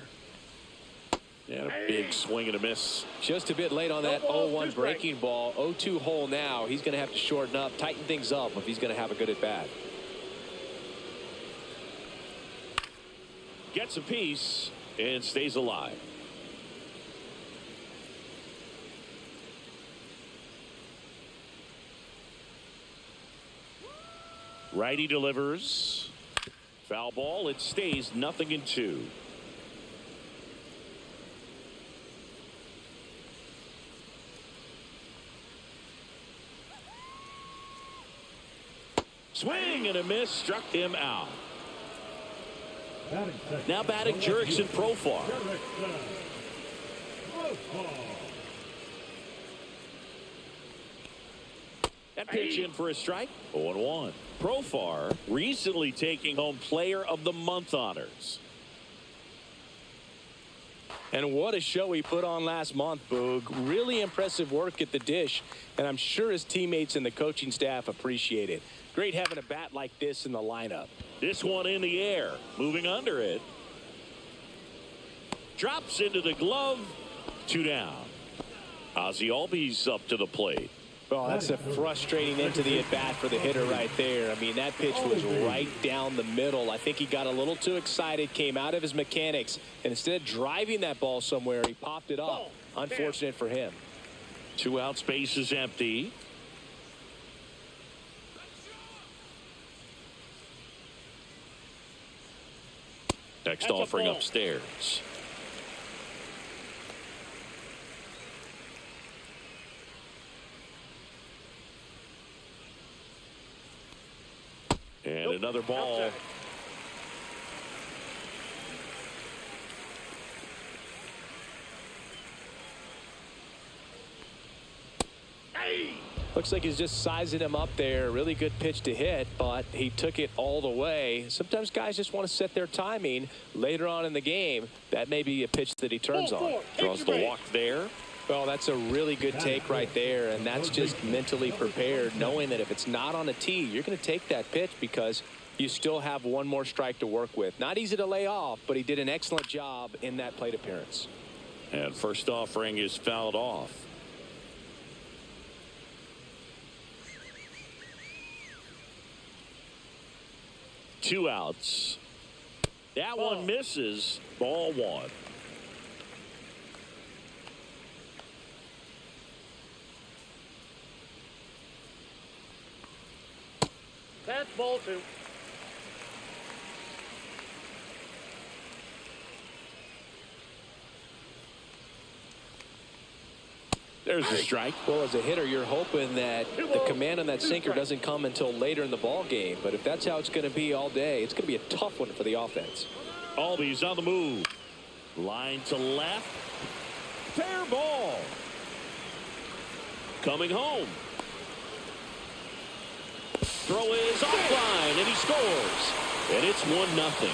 And a big swing and a miss. Just a bit late on that 0-1 breaking ball. 0-2 hole now. He's going to have to shorten up, tighten things up if he's going to have a good at bat. Gets a piece and stays alive. Righty delivers. Foul ball. It stays 0-2. Swing and a miss, struck him out. Now batting Jurickson Profar. That pitch in for a strike. 0-1. Profar recently taking home Player of the Month honors. And what a show he put on last month, Boog. Really impressive work at the dish, and I'm sure his teammates and the coaching staff appreciate it. Great having a bat like this in the lineup. This one in the air, moving under it. Drops into the glove. 2 down. Ozzie Albies up to the plate. Well, that's a frustrating end to the at-bat for the hitter right there. I mean, that pitch was right down the middle. I think he got a little too excited, came out of his mechanics, and instead of driving that ball somewhere, he popped it up. Unfortunate for him. 2 outs, base is empty. Next offering upstairs. And another ball. Looks like he's just sizing him up there. Really good pitch to hit, but he took it all the way. Sometimes guys just want to set their timing later on in the game. That may be a pitch that he turns on. Draws the walk there. Well, that's a really good take right there, and that's just mentally prepared, knowing that if it's not on a tee, you're going to take that pitch because you still have one more strike to work with. Not easy to lay off, but he did an excellent job in that plate appearance. And first offering is fouled off. Two outs. That one misses. Ball 1. That's ball 2. There's a strike. Well, as a hitter, you're hoping that the command on that sinker doesn't come until later in the ball game. But if that's how it's going to be all day, it's going to be a tough one for the offense. Albies on the move. Line to left. Fair ball. Coming home. Throw is offline, and he scores. And it's 1-0.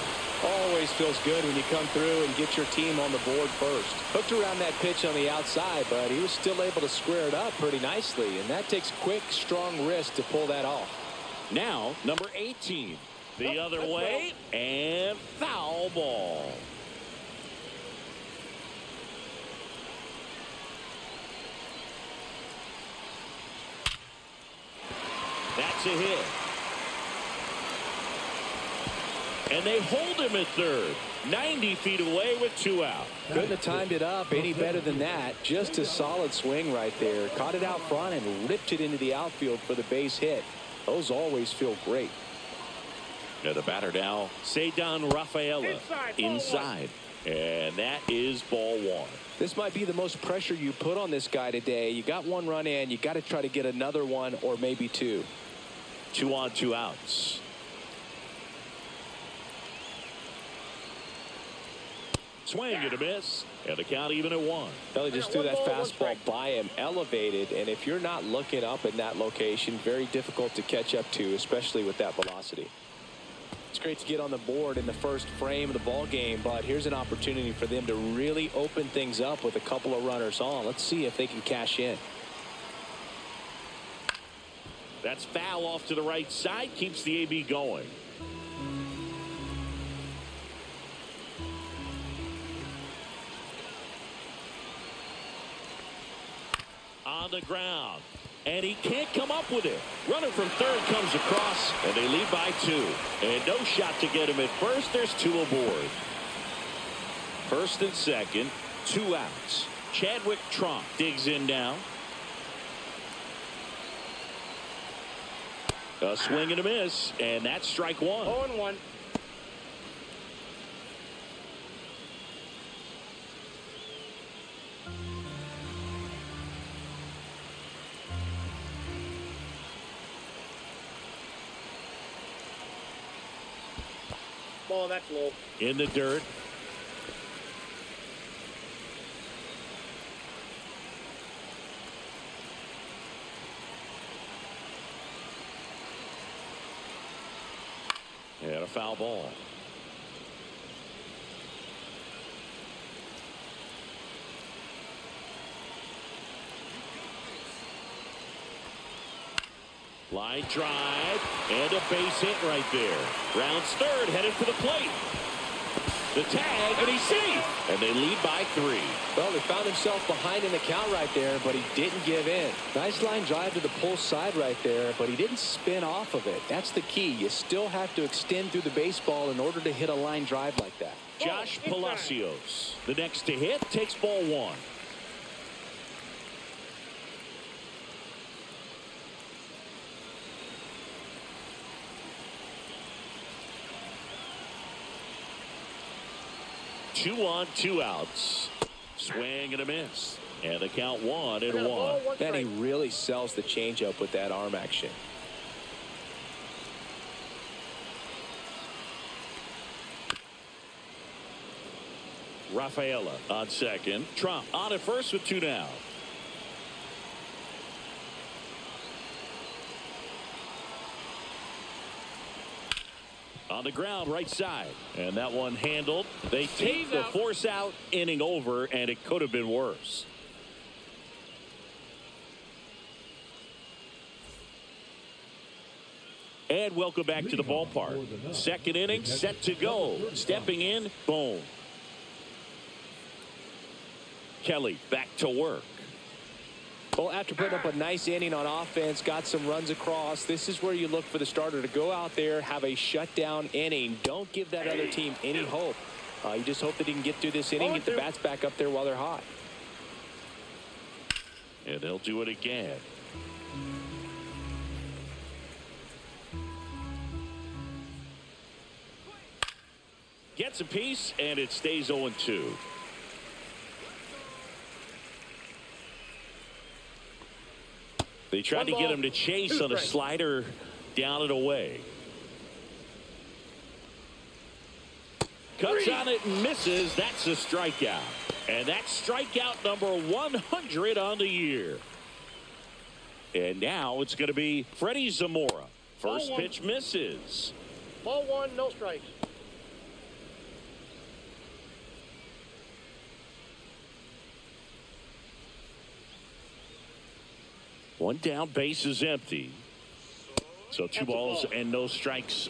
Always feels good when you come through and get your team on the board first. Hooked around that pitch on the outside, but he was still able to square it up pretty nicely. And that takes quick, strong wrist to pull that off. Now, number 18. The other way, and foul ball. a hit. And they hold him at third. 90 feet away with 2 out. Couldn't have timed it up any better than that. Just a solid swing right there. Caught it out front and ripped it into the outfield for the base hit. Those always feel great. Now the batter now, Cedon Rafaela, inside. And that is ball 1. This might be the most pressure you put on this guy today. You got 1 run in. You got to try to get another 1 or maybe 2. 2 on, 2 outs. Swing and a miss, and the count even at 1. Belly just threw that fastball by him, elevated, and if you're not looking up in that location, very difficult to catch up to, especially with that velocity. It's great to get on the board in the first frame of the ball game, but here's an opportunity for them to really open things up with a couple of runners on. Let's see if they can cash in. That's foul off to the right side, keeps the AB going. On the ground, and he can't come up with it. Runner from third comes across, and they lead by 2. And no shot to get him at first. There's 2 aboard. First and second, 2 outs. Chadwick Trump digs in now. A swing and a miss, and that's strike 1. 0-1. Ball, that's low. In the dirt. And a foul ball. Line drive and a base hit right there. Rounds third, headed for the plate. The tag, and he's safe. And they lead by 3. Well, they found himself behind in the count right there, but he didn't give in. Nice line drive to the pull side right there, but he didn't spin off of it. That's the key. You still have to extend through the baseball in order to hit a line drive like that. Josh Palacios, the next to hit, takes ball 1. Two on, 2 outs. Swing and a miss. And the count 1-1. Man, he really sells the changeup with that arm action. Rafaela on second. Trump on at first with 2 down. On the ground, right side. And that one handled. They take the force out, inning over, and it could have been worse. And welcome back to the ballpark. Second inning set to go. Stepping in, boom. Kelly back to work. Well, after putting up a nice inning on offense, got some runs across, this is where you look for the starter to go out there, have a shutdown inning. Don't give that other team any hope. You just hope that he can get through this inning, get the bats back up there while they're hot. And they'll do it again. Gets a piece, and it stays 0-2. They tried to get him to chase on a slider down and away. Cuts on it and misses. That's a strikeout. And that's strikeout number 100 on the year. And now it's going to be Freddie Zamora. First pitch misses. Ball 1, no strikes. One down, base is empty. So 2 balls and no strikes.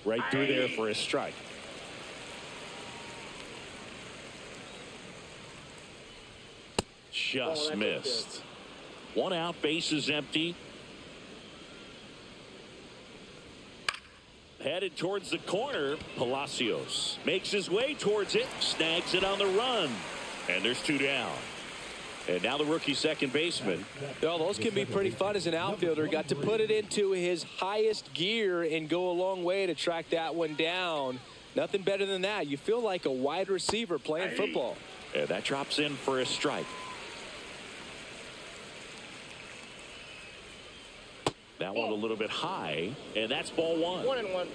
Right through there for a strike. Just missed. One out, bases empty. Headed towards the corner. Palacios makes his way towards it, snags it on the run, and there's two down. And now the rookie second baseman. Well, those can be pretty fun as an outfielder. Got to put it into his highest gear and go a long way to track that one down. Nothing better than that. You feel like a wide receiver playing football. And that drops in for a strike. That one a little bit high, and that's ball one. 1-1.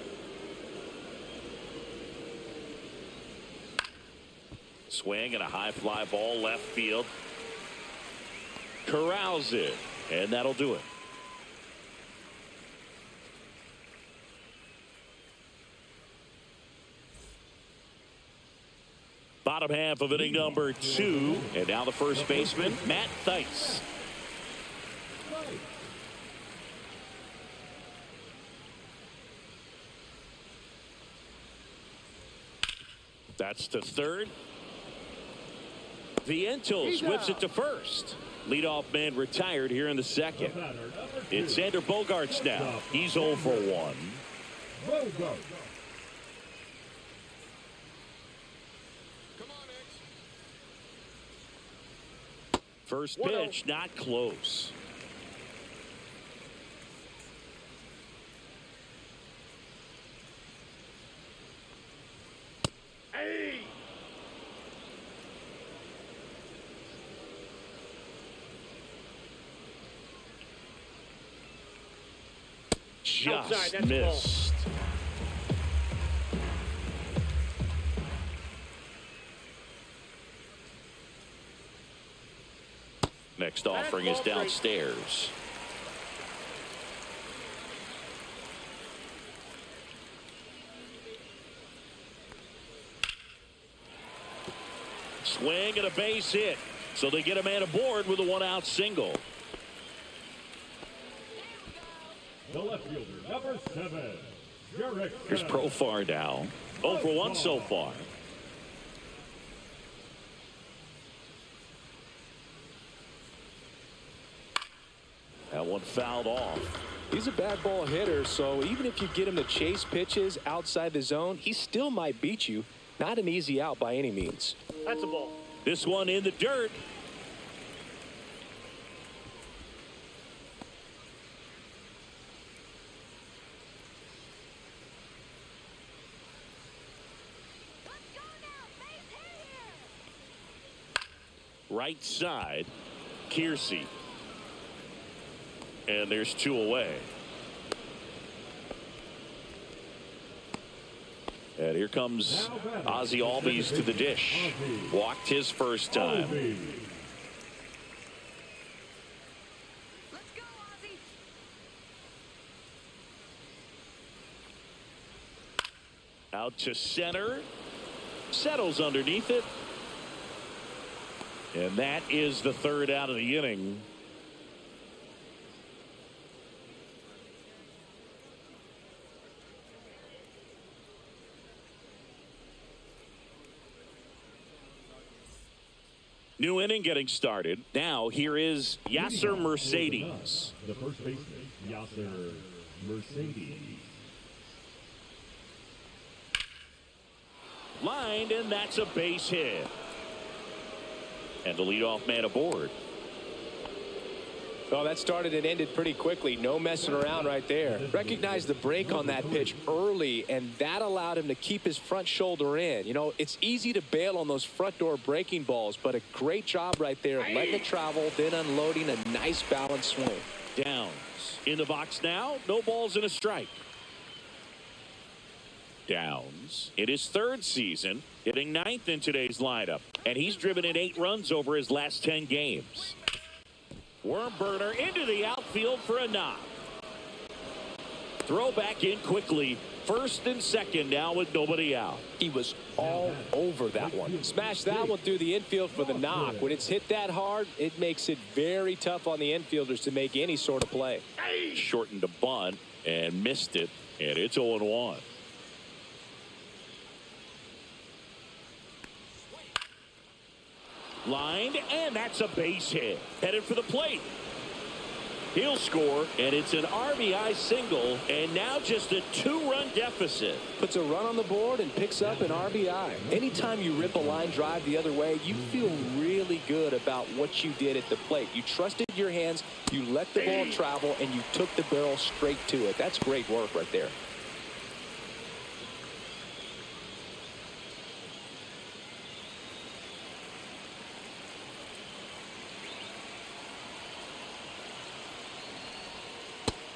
Swing and a high fly ball left field. Corrals it, and that'll do it. Bottom half of inning number 2, and now the first baseman, Matt Theis. That's to third. Vientos whips it to first. Leadoff man retired here in the second. It's Xander Bogaerts now. He's 0 for 1. First pitch, not close. Just missed. Next offering is downstairs. Swing and a base hit. So they get a man aboard with a one-out single. The left fielder, number 7. Here's Profar now. 0 for 1 so far. That one fouled off. He's a bad ball hitter, so even if you get him to chase pitches outside the zone, he still might beat you. Not an easy out by any means. That's a ball. This one in the dirt. Right side, Kiersey. And there's 2 away. And here comes Ozzie Albies to the dish. Walked his first time. Let's go, Ozzie. Out to center. Settles underneath it. And that is the third out of the inning. New inning getting started. Now here is Yasser Mercedes. The first baseman, Yasser Mercedes. Lined, and that's a base hit. And the leadoff man aboard. Well, that started and ended pretty quickly. No messing around right there. Recognized the break on that pitch early, and that allowed him to keep his front shoulder in. You know, it's easy to bail on those front door breaking balls, but a great job right there of letting it travel, then unloading a nice balanced swing. Downs in the box now. No balls and a strike. Downs in his 3rd season, hitting 9th in today's lineup, and he's driven in 8 runs over his last 10 games. Worm burner into the outfield for a knock. Throw back in quickly. First and second now with nobody out. He was all over that one. Smashed that one through the infield for the knock. When it's hit that hard, it makes it very tough on the infielders to make any sort of play. Shortened a bunt and missed it, and it's 0-1. Lined, and that's a base hit. Headed for the plate. He'll score, and it's an RBI single, and now just a 2-run deficit. Puts a run on the board and picks up an RBI. Anytime you rip a line drive the other way, you feel really good about what you did at the plate. You trusted your hands, you let the ball travel, and you took the barrel straight to it. That's great work right there.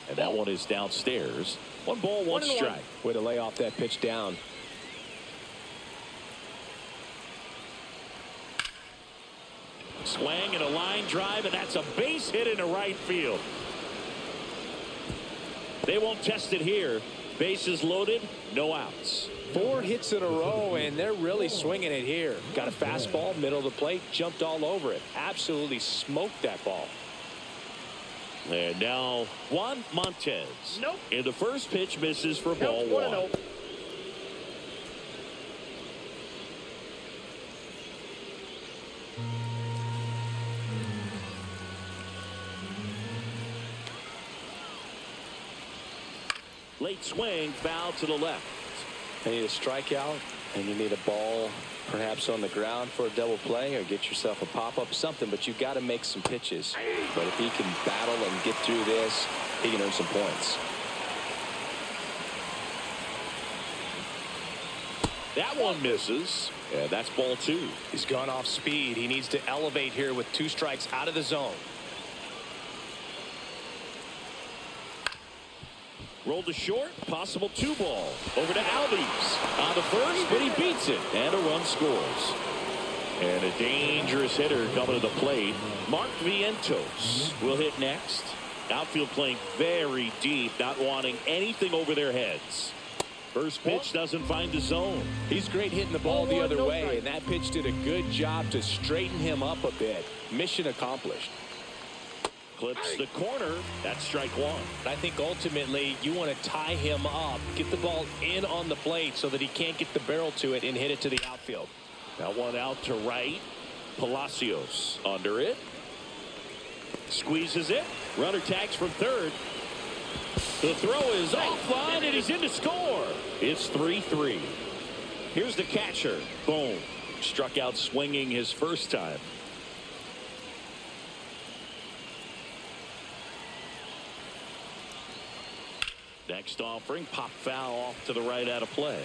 And that one is downstairs. 1 ball, 1 strike. Way to lay off that pitch down. Swing and a line drive, and that's a base hit into right field. They won't test it here. Bases loaded, no outs. 4 hits in a row, and they're really swinging it here. Got a fastball, middle of the plate, jumped all over it. Absolutely smoked that ball. And now Juan Montez. Nope. And the first pitch misses for ball 1. Late swing, foul to the left. You need a strikeout, and you need a ball perhaps on the ground for a double play, or get yourself a pop-up, something, but you've got to make some pitches. But if he can battle and get through this, he can earn some points. That one misses, and that's ball 2. He's gone off speed. He needs to elevate here with 2 strikes out of the zone. Rolled to short, possible 2 ball. Over to Albies. On the first, but he beats it. And a run scores. And a dangerous hitter coming to the plate. Mark Vientos will hit next. Outfield playing very deep, not wanting anything over their heads. First pitch doesn't find the zone. He's great hitting the ball the other way, and that pitch did a good job to straighten him up a bit. Mission accomplished. Clips the corner. That's strike 1. I think ultimately you want to tie him up, get the ball in on the plate so that he can't get the barrel to it and hit it to the outfield. That one out to right. Palacios under it. Squeezes it. Runner tags from third. The throw is offline, and he's in to score. It's 3-3. Here's the catcher. Boom. Struck out swinging his first time. Next offering, pop foul off to the right out of play.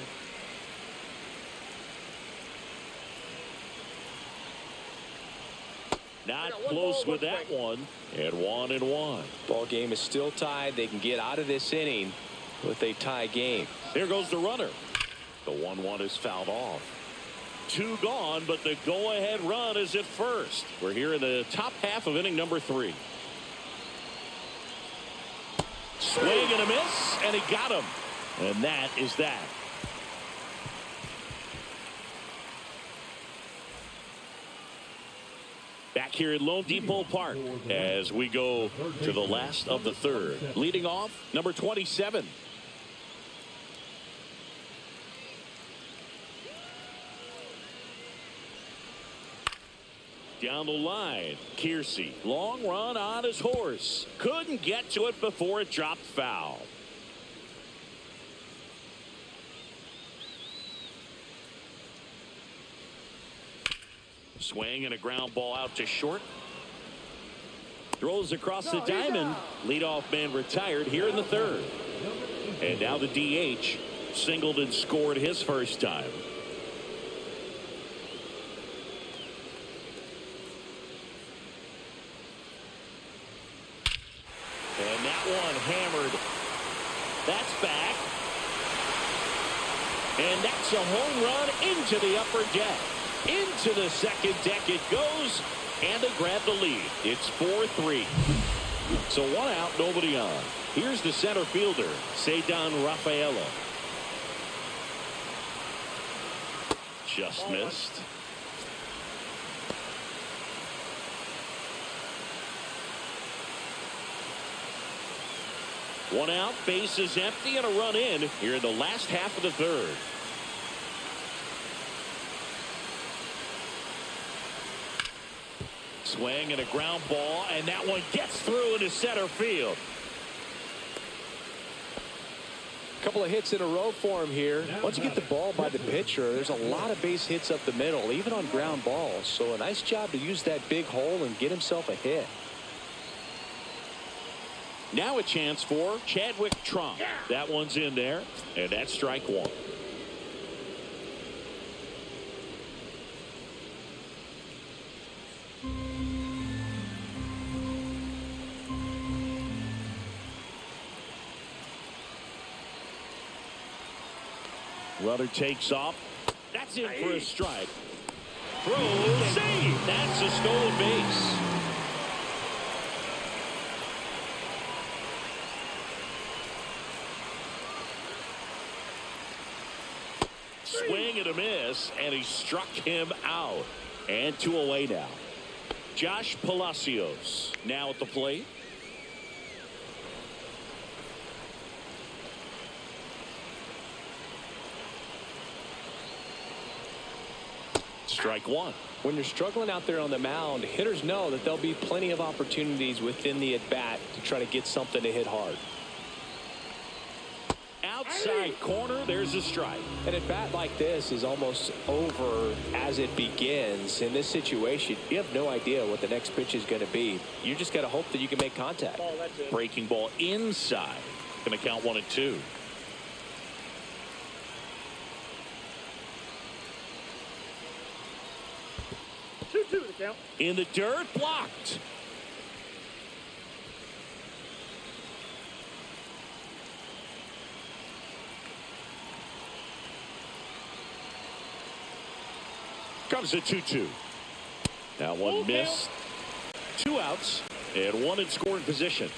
Not close with that one. And 1-1. Ball game is still tied. They can get out of this inning with a tie game. There goes the runner. The 1-1 is fouled off. 2 gone, but the go-ahead run is at first. We're here in the top half of inning number 3. Swing and a miss, and he got him. And that is that. Back here at Lone Depot Park as we go to the last of the third. Leading off, number 27. Down the line, Kiersey, long run on his horse. Couldn't get to it before it dropped foul. Swing and a ground ball out to short. Throws across the diamond. Leadoff man retired here in the third. And now the DH singled and scored his first time. And that one hammered. That's back. And that's a home run into the upper deck. Into the second deck it goes, and they grab the lead. It's 4-3. So 1 out, nobody on. Here's the center fielder, Cedon Rafaela. Just missed. One out, base is empty, and a run in here in the last half of the third. Swing and a ground ball, and that one gets through into center field. Couple of hits in a row for him here. Once you get the ball by the pitcher, there's a lot of base hits up the middle, even on ground balls. So a nice job to use that big hole and get himself a hit. Now a chance for Chadwick Trump. That one's in there, and that's strike one. Runner takes off. That's in for a strike. Throw, save. That's a stolen base. Swing and a miss, and he struck him out. And 2 away now. Josh Palacios now at the plate. Strike one. When you're struggling out there on the mound, hitters know that there'll be plenty of opportunities within the at-bat to try to get something to hit hard. Outside corner, there's a strike. An at-bat like this is almost over as it begins. In this situation, you have no idea what the next pitch is going to be. You just got to hope that you can make contact. Breaking ball inside. Going to count 1 and 2. In the dirt, blocked. Comes a 2-2. Now one missed. 2 outs and 1 in scoring position.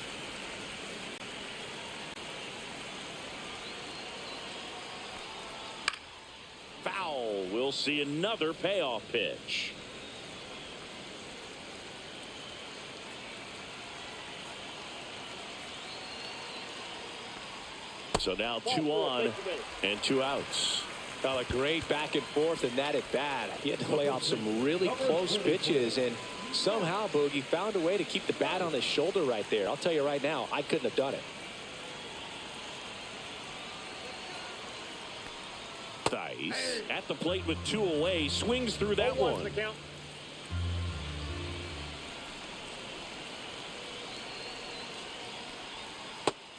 Foul. We'll see another payoff pitch. So now 2 on and 2 outs. Got a great back and forth in that at bat. He had to lay off some really close pitches, and somehow Boogie found a way to keep the bat on his shoulder right there. I'll tell you right now, I couldn't have done it. Dice at the plate with 2 away, swings through that one.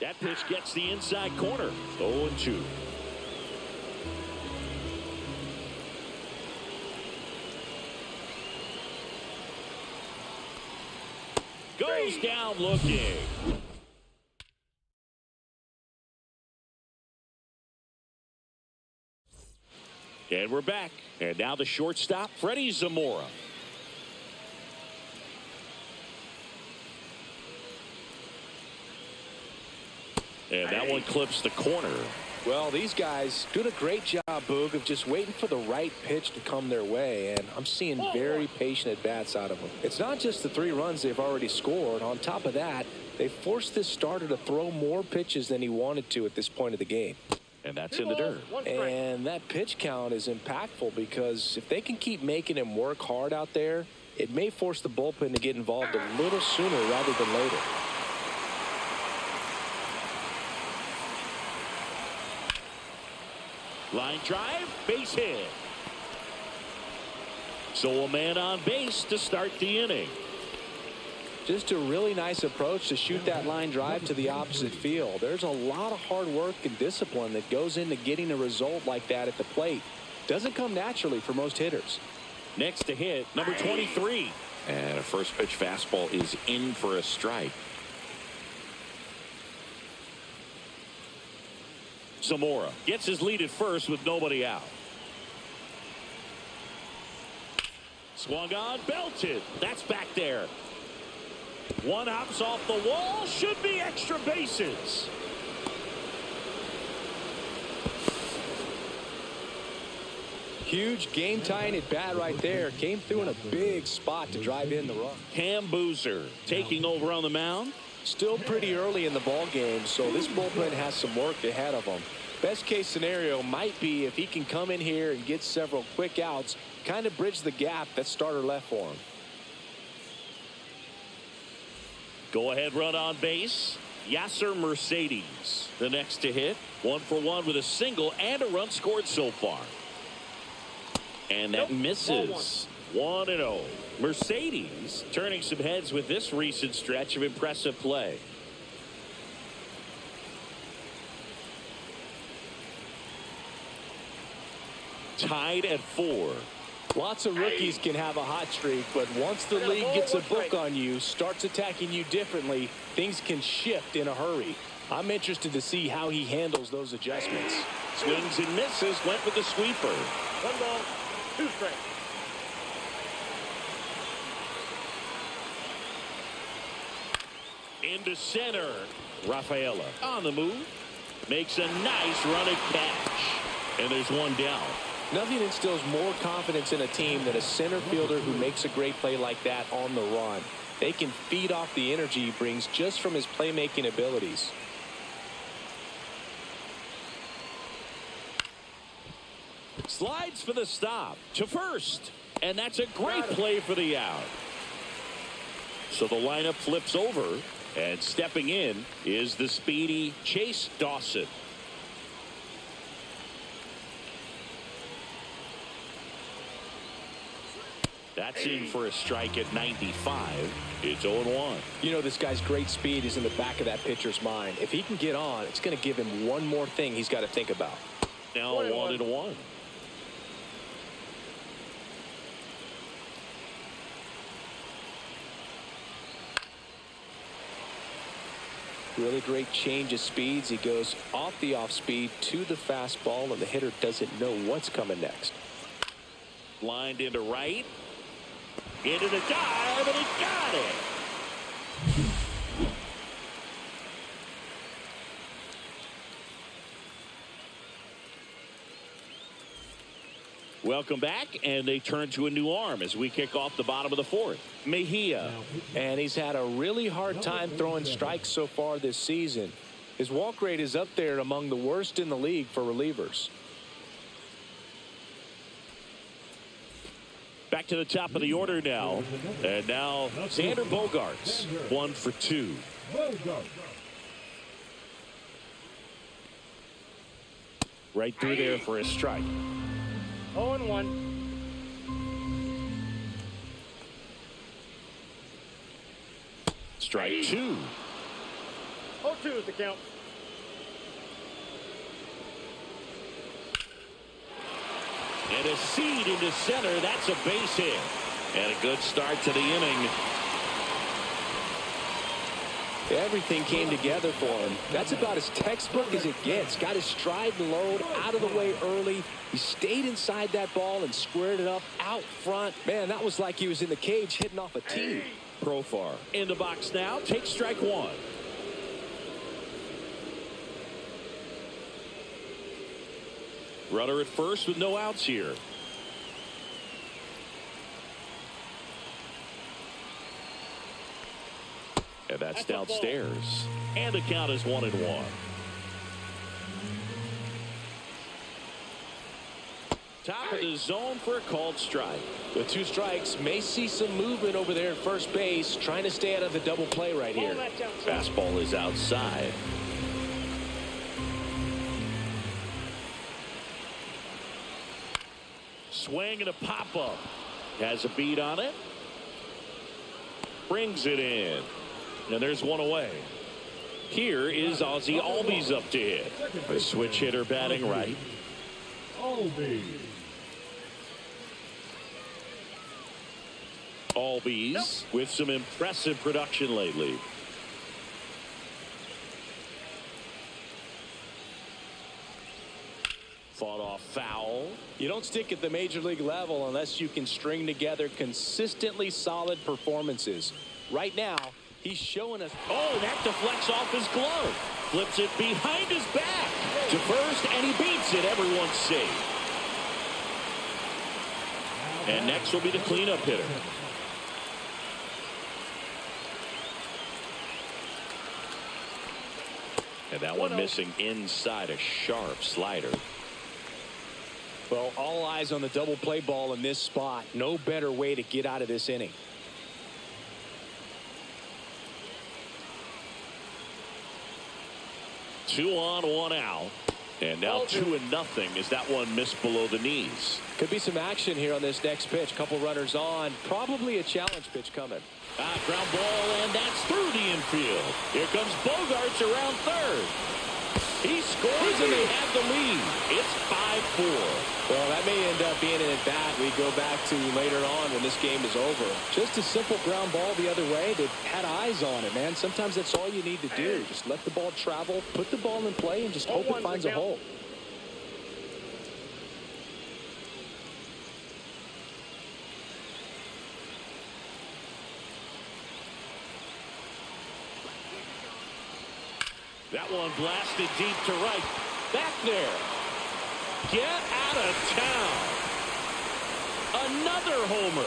That pitch gets the inside corner. 0-2. Goes down looking. And we're back. And now the shortstop, Freddie Zamora. And that one clips the corner. Well, these guys doing a great job, Boog, of just waiting for the right pitch to come their way, and I'm seeing very patient at-bats out of them. It's not just the 3 runs they've already scored. On top of that, they forced this starter to throw more pitches than he wanted to at this point of the game. And that's in the dirt. And that pitch count is impactful because if they can keep making him work hard out there, it may force the bullpen to get involved a little sooner rather than later. Line drive, base hit. So a man on base to start the inning. Just a really nice approach to shoot that line drive to the opposite field. There's a lot of hard work and discipline that goes into getting a result like that at the plate. Doesn't come naturally for most hitters. Next to hit, number 23. And a first pitch fastball is in for a strike. Zamora gets his lead at first with nobody out. Swung on, belted. That's back there. One hops off the wall. Should be extra bases. Huge game tying at bat right there. Came through in a big spot to drive in the run. Cam Boozer taking over on the mound. Still pretty early in the ball game, so this bullpen has some work ahead of them. Best case scenario might be if he can come in here and get several quick outs, kind of bridge the gap that starter left for him. Go ahead run on base. Yasser Mercedes, the next to hit. 1 for 1 with a single and a run scored so far. And that misses. 1-0. Mercedes turning some heads with this recent stretch of impressive play. Tied at 4. Lots of rookies can have a hot streak, but once the league gets a book on you, starts attacking you differently, things can shift in a hurry. I'm interested to see how he handles those adjustments. Swings and misses, went with the sweeper. 1 ball, 2 strikes. Into center. Rafaela on the move. Makes a nice running catch. And there's one down. Nothing instills more confidence in a team than a center fielder who makes a great play like that on the run. They can feed off the energy he brings just from his playmaking abilities. Slides for the stop to first. And that's a great play for the out. So the lineup flips over. And stepping in is the speedy Chase Dawson. That's in for a strike at 95. It's 0-1. You know, this guy's great speed is in the back of that pitcher's mind. If he can get on, it's going to give him one more thing he's got to think about. Now 1-1. Really great change of speeds. He goes off the off speed to the fastball, and the hitter doesn't know what's coming next. Lined into right. Into the dive, and he got it. Welcome back, and they turn to a new arm as we kick off the bottom of the 4th. Mejia. And he's had a really hard time throwing strikes so far this season. His walk rate is up there among the worst in the league for relievers. Back to the top of the order now. And now Xander Bogaerts, 1 for 2. Right through there for a strike. 0-1. Strike 2. 0-2 is the count. And a seed into center. That's a base hit. And a good start to the inning. Everything came together for him. That's about as textbook as it gets. Got his stride and load out of the way early. He stayed inside that ball and squared it up out front. Man, that was like he was in the cage hitting off a tee. Profar in the box now. Take strike 1. Runner at first with no outs here. And that's downstairs. And the count is 1-1. Top of the zone for a called strike. With 2 strikes, may see some movement over there at first base, trying to stay out of the double play right here. Fastball is outside. Swing and a pop-up. Has a beat on it. Brings it in. And there's one away. Here is Ozzie Albies up to hit. A switch hitter batting right. Albies with some impressive production lately. Fought off foul. You don't stick at the major league level unless you can string together consistently solid performances. Right now, he's showing us. Oh, that deflects off his glove. Flips it behind his back to first, and he beats it. Everyone's safe. And next will be the cleanup hitter. And that one missing inside, a sharp slider. Well, all eyes on the double play ball in this spot. No better way to get out of this inning. 2 on, 1 out. And now 2-0 as that one missed below the knees. Could be some action here on this next pitch. Couple runners on. Probably a challenge pitch coming. Ground ball, and that's through the infield. Here comes Bogarts around third. He scores, and they have the lead. It's 5-4. Well, that may end up being an at-bat we go back to later on when this game is over. Just a simple ground ball the other way. They had eyes on it, man. Sometimes that's all you need to do. Just let the ball travel, put the ball in play, and just hope it finds a hole. That one blasted deep to right. Back there. Get out of town. Another homer.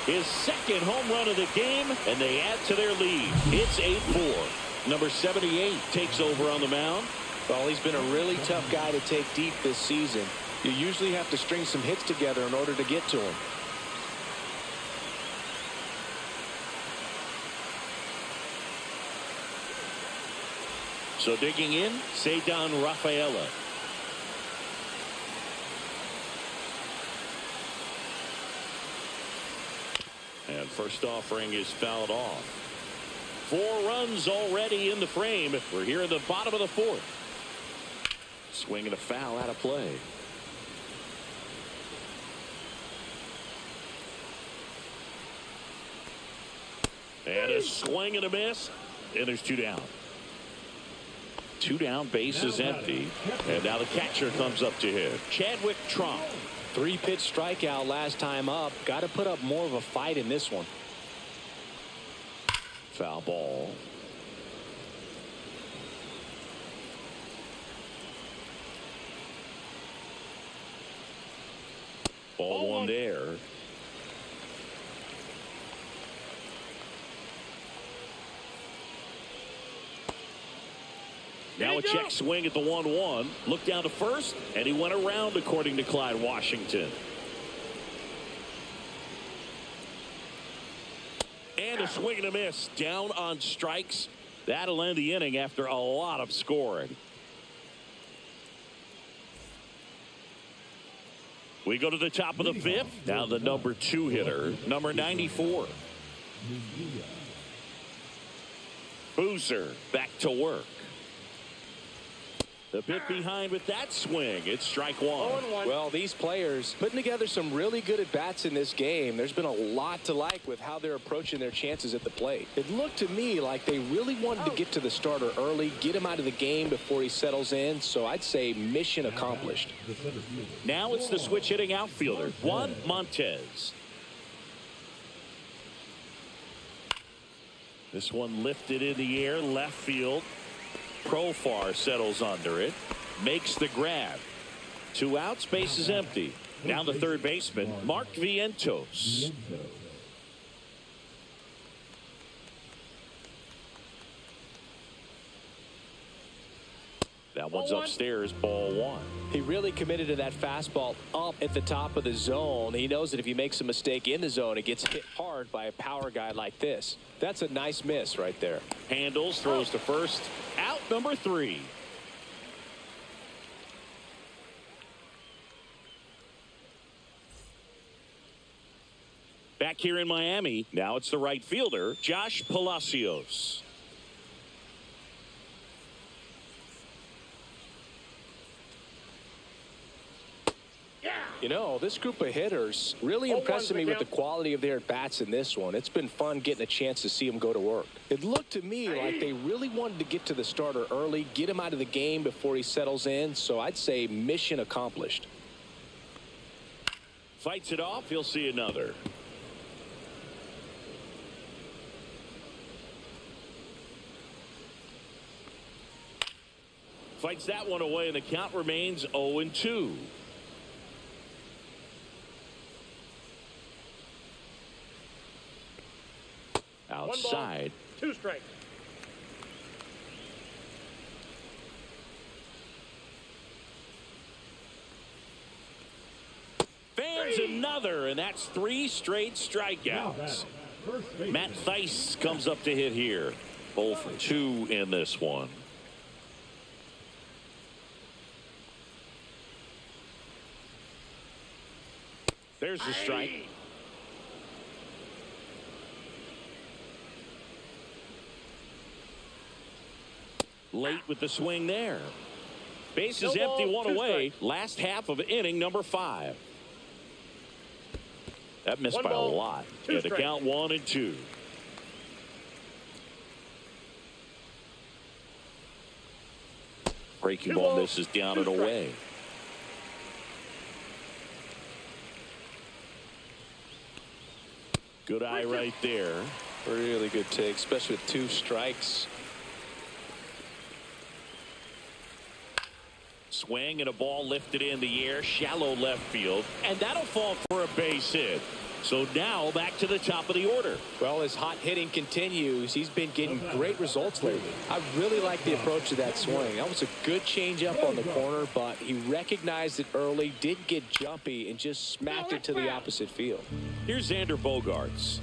His second home run of the game, and they add to their lead. It's 8-4. Number 78 takes over on the mound. Well, he's been a really tough guy to take deep this season. You usually have to string some hits together in order to get to him. So digging in, Cedon Rafaela. And first offering is fouled off. 4 runs already in the frame. We're here in the bottom of the 4th. Swing and a foul out of play. And a swing and a miss. And there's 2 down. 2 down, base is empty. And now the catcher comes up to hit. Chadwick Trump. 3-pitch strikeout last time up. Got to put up more of a fight in this one. Foul ball. Ball 1 there. Now a check swing at the 1-1. Look down to first, and he went around, according to Clyde Washington. And a swing and a miss. Down on strikes. That'll end the inning after a lot of scoring. We go to the top of the 5th. Now the number 2 hitter, number 94. Boozer back to work. The pit behind with that swing. It's strike 1. Well, these players putting together some really good at-bats in this game. There's been a lot to like with how they're approaching their chances at the plate. It looked to me like they really wanted to get to the starter early, get him out of the game before he settles in. So I'd say mission accomplished. Now it's the switch hitting outfielder, Juan Montez. This one lifted in the air, left field. Profar settles under it, makes the grab. 2 outs, base is empty. Now the third baseman, Mark Vientos. That one's upstairs, ball 1. He really committed to that fastball up at the top of the zone. He knows that if he makes a mistake in the zone, it gets hit hard by a power guy like this. That's a nice miss right there. Handles, throws to first. Out number 3. Back here in Miami, now it's the right fielder, Josh Palacios. You know, this group of hitters really impressing me with the quality of their at-bats in this one. It's been fun getting a chance to see them go to work. It looked to me like they really wanted to get to the starter early, get him out of the game before he settles in. So I'd say mission accomplished. Fights it off. He'll see another. Fights that one away, and the count remains 0-2. Outside. 2 strikes. Fans another, and that's 3 straight strikeouts. Matt Theis comes up to hit here. 0 for 2 in this one. There's the strike. Late with the swing there. Bases empty, one away. Last half of inning number 5. That missed by a lot. Yeah, the count 1-2. Breaking ball misses down and away. Good eye right there. Really good take, especially with 2 strikes. Swing and a ball lifted in the air, shallow left field, and that'll fall for a base hit. So now back to the top of the order. Well, as hot hitting continues, he's been getting great results lately. I really like the approach to that swing. That was a good changeup on the corner, but he recognized it early, did get jumpy, and just smacked it to the opposite field. Here's Xander Bogaerts.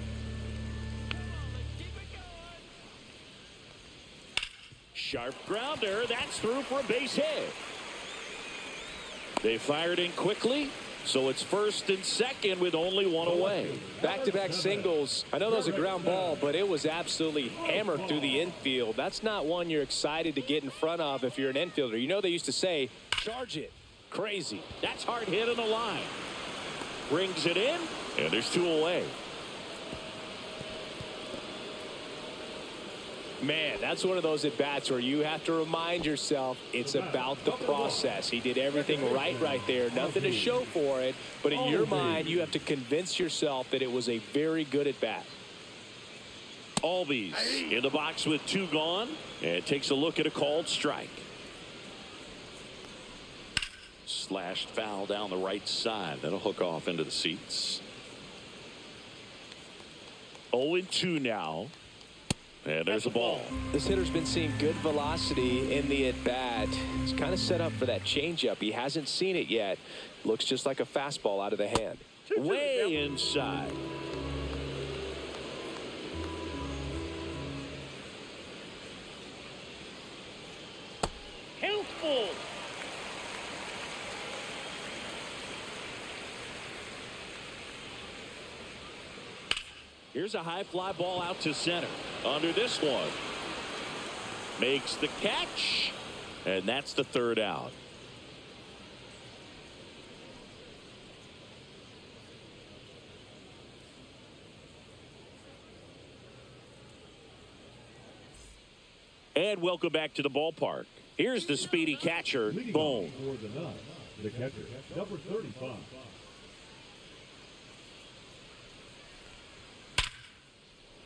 Sharp grounder. That's through for a base hit. They fired in quickly, so it's first and second with only 1 away. Back-to-back singles. I know that was a ground ball, but it was absolutely hammered through the infield. That's not one you're excited to get in front of if you're an infielder. You know they used to say, charge it. Crazy. That's hard hit on the line. Brings it in, and there's 2 away. Man, that's one of those at-bats where you have to remind yourself it's about the process. He did everything right there. Nothing to show for it, but in your mind, you have to convince yourself that it was a very good at-bat. Albies in the box with 2 gone, and takes a look at a called strike. Slashed foul down the right side. That'll hook off into the seats. 0-2 now. And there's a ball. This hitter's been seeing good velocity in the at-bat. He's kind of set up for that changeup. He hasn't seen it yet. Looks just like a fastball out of the hand. Way inside. Helpful. Here's a high fly ball out to center. Under this one. Makes the catch. And that's the 3rd out. And welcome back to the ballpark. Here's the speedy catcher, Bohm. The catcher, number 35.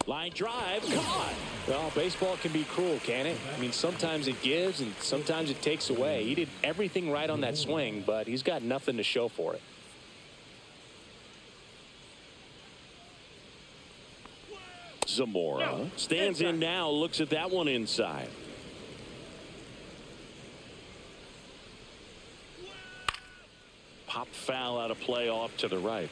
Line drive, caught. Well, baseball can be cruel, can it? I mean, sometimes it gives and sometimes it takes away. He did everything right on that swing, but he's got nothing to show for it. Zamora stands in now, looks at that one inside. Pop foul out of play off to the right.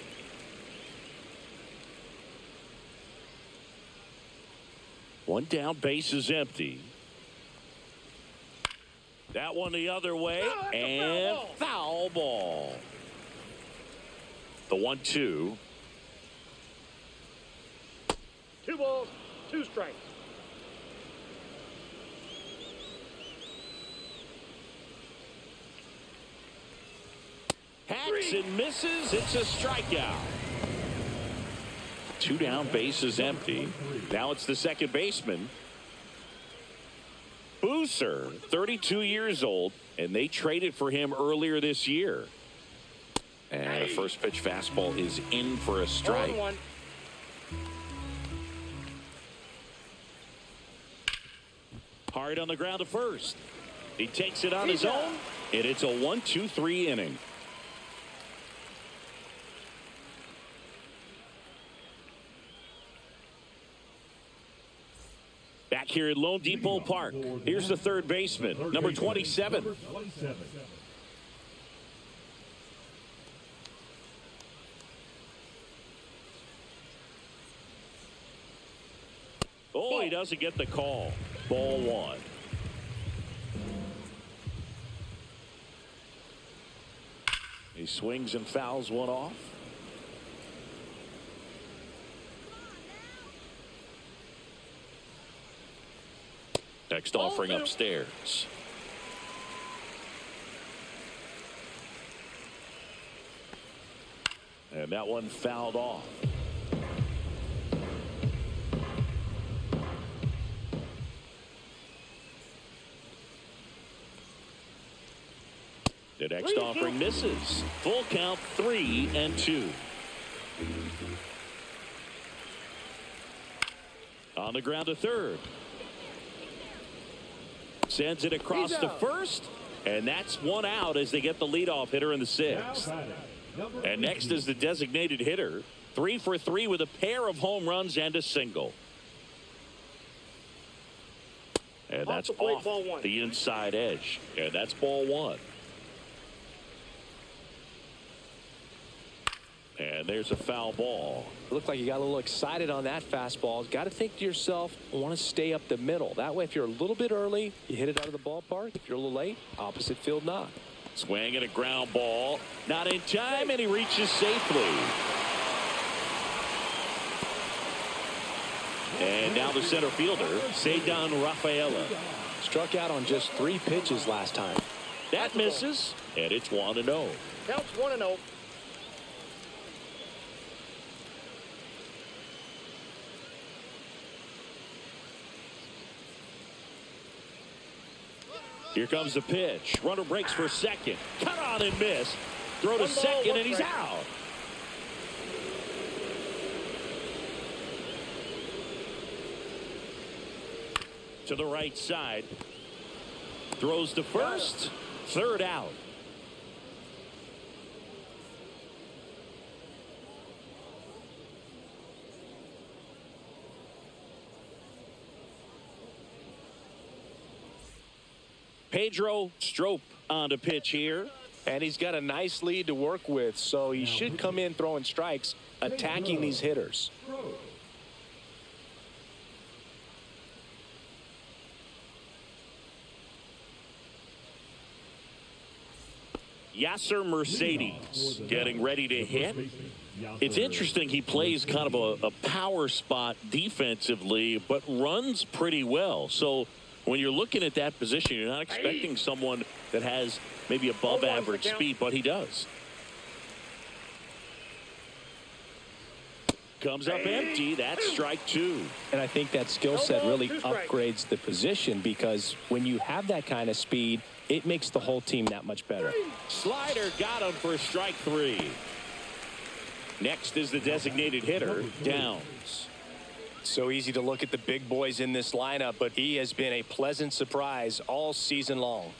One down, base is empty. That one the other way, and foul ball. The 1-2. 2 balls, 2 strikes. Hacks and misses. It's a strikeout. 2 down, base is empty. Now it's the second baseman. Booser, 32 years old, and they traded for him earlier this year. And a first pitch fastball is in for a strike. Hard on the ground to first. He takes it on his own, and it's a 1-2-3 inning. Back here at Lone Depot Park, here's the third baseman, number 27. Oh, he doesn't get the call. Ball 1. He swings and fouls one off. next offering upstairs. And that one fouled off. The next offering misses. Full count, 3-2. On the ground to third. Sends it across to first. And that's one out as they get the leadoff hitter in the sixth. And next is the designated hitter. 3 for 3 with a pair of home runs and a single. And that's off the inside edge. And that's ball one. And there's a foul ball. Looked like you got a little excited on that fastball. Got to think to yourself, I want to stay up the middle. That way, if you're a little bit early, you hit it out of the ballpark. If you're a little late, opposite field knock. Swing and a ground ball. Not in time, and he reaches safely. And now the center fielder, Cedon Rafaela. Struck out on just 3 pitches last time. That misses, and it's 1-0. Counts 1-0. Here comes the pitch. Runner breaks for second. Cut on and miss. Throw to second, and he's out. To the right side. Throws to first. Third out. Pedro Strop on the pitch here. And he's got a nice lead to work with, so he should come in throwing strikes, attacking these hitters. Yasser Mercedes getting ready to hit. It's interesting, he plays kind of a power spot defensively, but runs pretty well. So when you're looking at that position, you're not expecting someone that has maybe above average speed, but he does. Comes up empty. That's strike 2. And I think that skill set really upgrades the position, because when you have that kind of speed, it makes the whole team that much better. Slider got him for strike 3. Next is the designated hitter, Downs. So easy to look at the big boys in this lineup, but he has been a pleasant surprise all season long.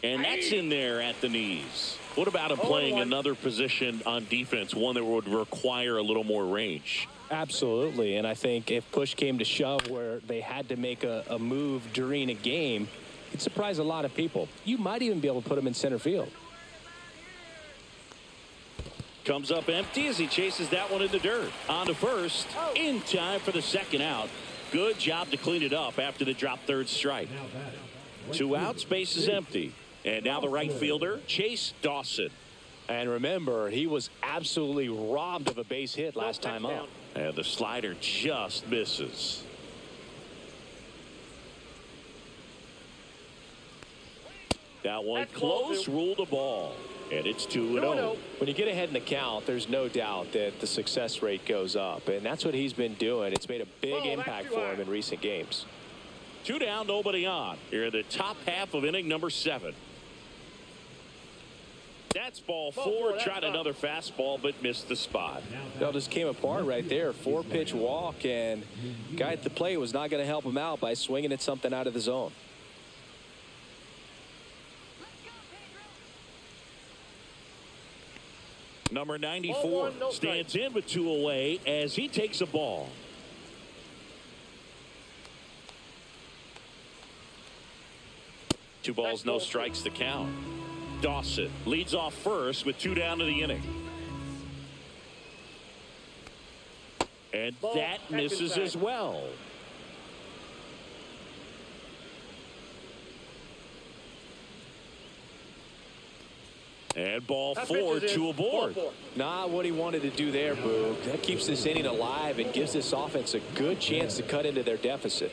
And that's in there at the knees. What about him playing another position on defense, one that would require a little more range? Absolutely, and I think if push came to shove where they had to make a move during a game, it'd surprise a lot of people. You might even be able to put him in center field. Comes up empty as he chases that one in the dirt. On to first, in time for the second out. Good job to clean it up after the drop third strike. 2 outs, base is empty. And now the right fielder, Chase Dawson. And remember, he was absolutely robbed of a base hit last time up. And the slider just misses. That one close, ruled a ball. And it's 2-0. When you get ahead in the count, there's no doubt that the success rate goes up. And that's what he's been doing. It's made a big impact for him in recent games. 2 down, nobody on. Here in the top half of inning number 7. That's ball 4. Tried another fastball, but missed the spot. That just came apart right there. 4-pitch walk, and guy at the plate was not going to help him out by swinging at something out of the zone. Number 94 stands in with 2 away as he takes a ball. Two balls, no strikes to count. Dawson leads off first with 2 down to the inning. And that misses as well. And ball 4, 2 aboard. Not what he wanted to do there, Boo. That keeps this inning alive and gives this offense a good chance to cut into their deficit.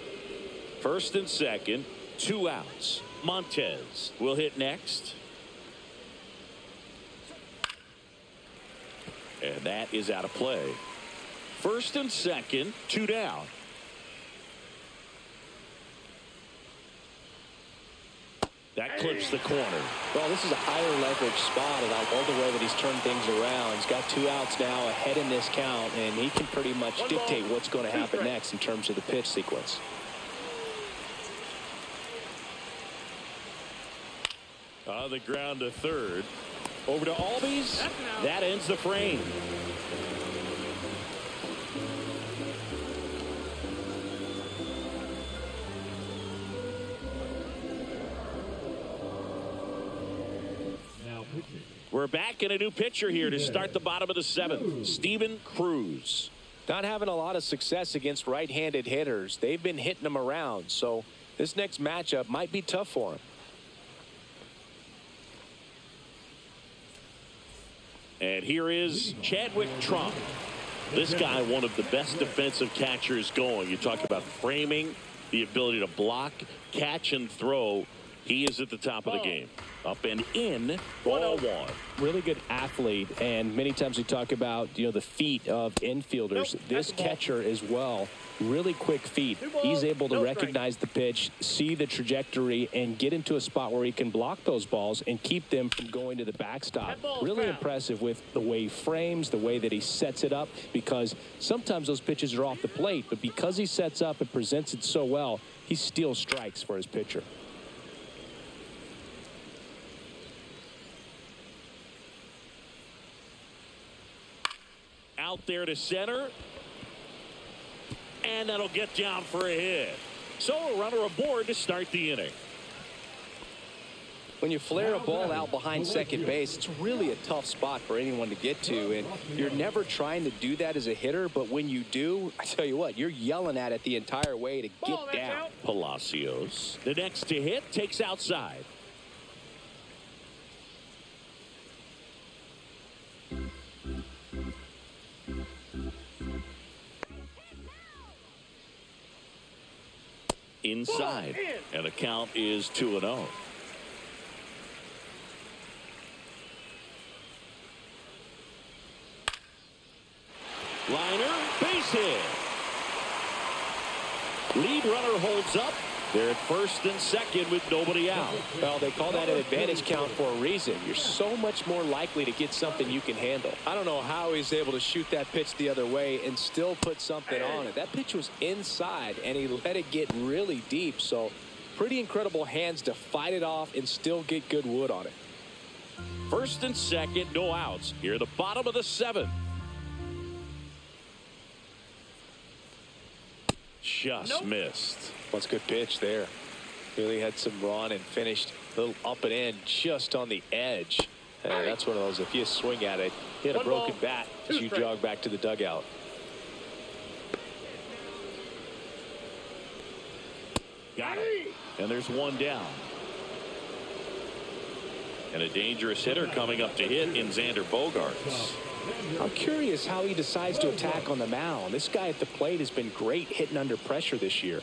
First and second, 2 outs. Montez will hit next. And that is out of play. First and second, 2 down. That clips the corner. Well, this is a higher leverage spot, and I love the way that he's turned things around. He's got 2 outs now ahead in this count, and he can pretty much dictate what's going to happen next in terms of the pitch sequence. On the ground to third. Over to Albies. That ends the frame. We're back in a new pitcher here to start the bottom of the 7th. Steven Cruz. Not having a lot of success against right-handed hitters. They've been hitting them around, so this next matchup might be tough for him. And here is Chadwick Trump. This guy, one of the best defensive catchers going. You talk about framing, the ability to block, catch, and throw. He is at the top of the game. Up and in, ball 1. Really good athlete, and many times we talk about, the feet of infielders. This catcher as well, really quick feet. He's able to recognize the pitch, see the trajectory, and get into a spot where he can block those balls and keep them from going to the backstop. Really impressive with the way he frames, the way that he sets it up, because sometimes those pitches are off the plate, but because he sets up and presents it so well, he steals strikes for his pitcher. Out there to center. And that'll get down for a hit. So a runner aboard to start the inning. When you flare a ball out behind second base, it's really a tough spot for anyone to get to, and you're never trying to do that as a hitter, but when you do, I tell you what, you're yelling at it the entire way to get down. Palacios, the next to hit, takes outside. Inside, and the count is 2-0. Liner, base hit. Lead runner holds up. They're at first and second with nobody out. Well, they call that an advantage count for a reason. You're so much more likely to get something you can handle. I don't know how he's able to shoot that pitch the other way and still put something on it. That pitch was inside, and he let it get really deep. So pretty incredible hands to fight it off and still get good wood on it. First and second, no outs. Here at the bottom of the 7th. Just missed. What's a good pitch there. Really had some run and finished a little up and in just on the edge. That's one of those, if you swing at it, hit a broken bat as you jog back to the dugout. Got it. And there's one down. And a dangerous hitter coming up to hit in Xander Bogaerts. I'm curious how he decides to attack on the mound. This guy at the plate has been great hitting under pressure this year.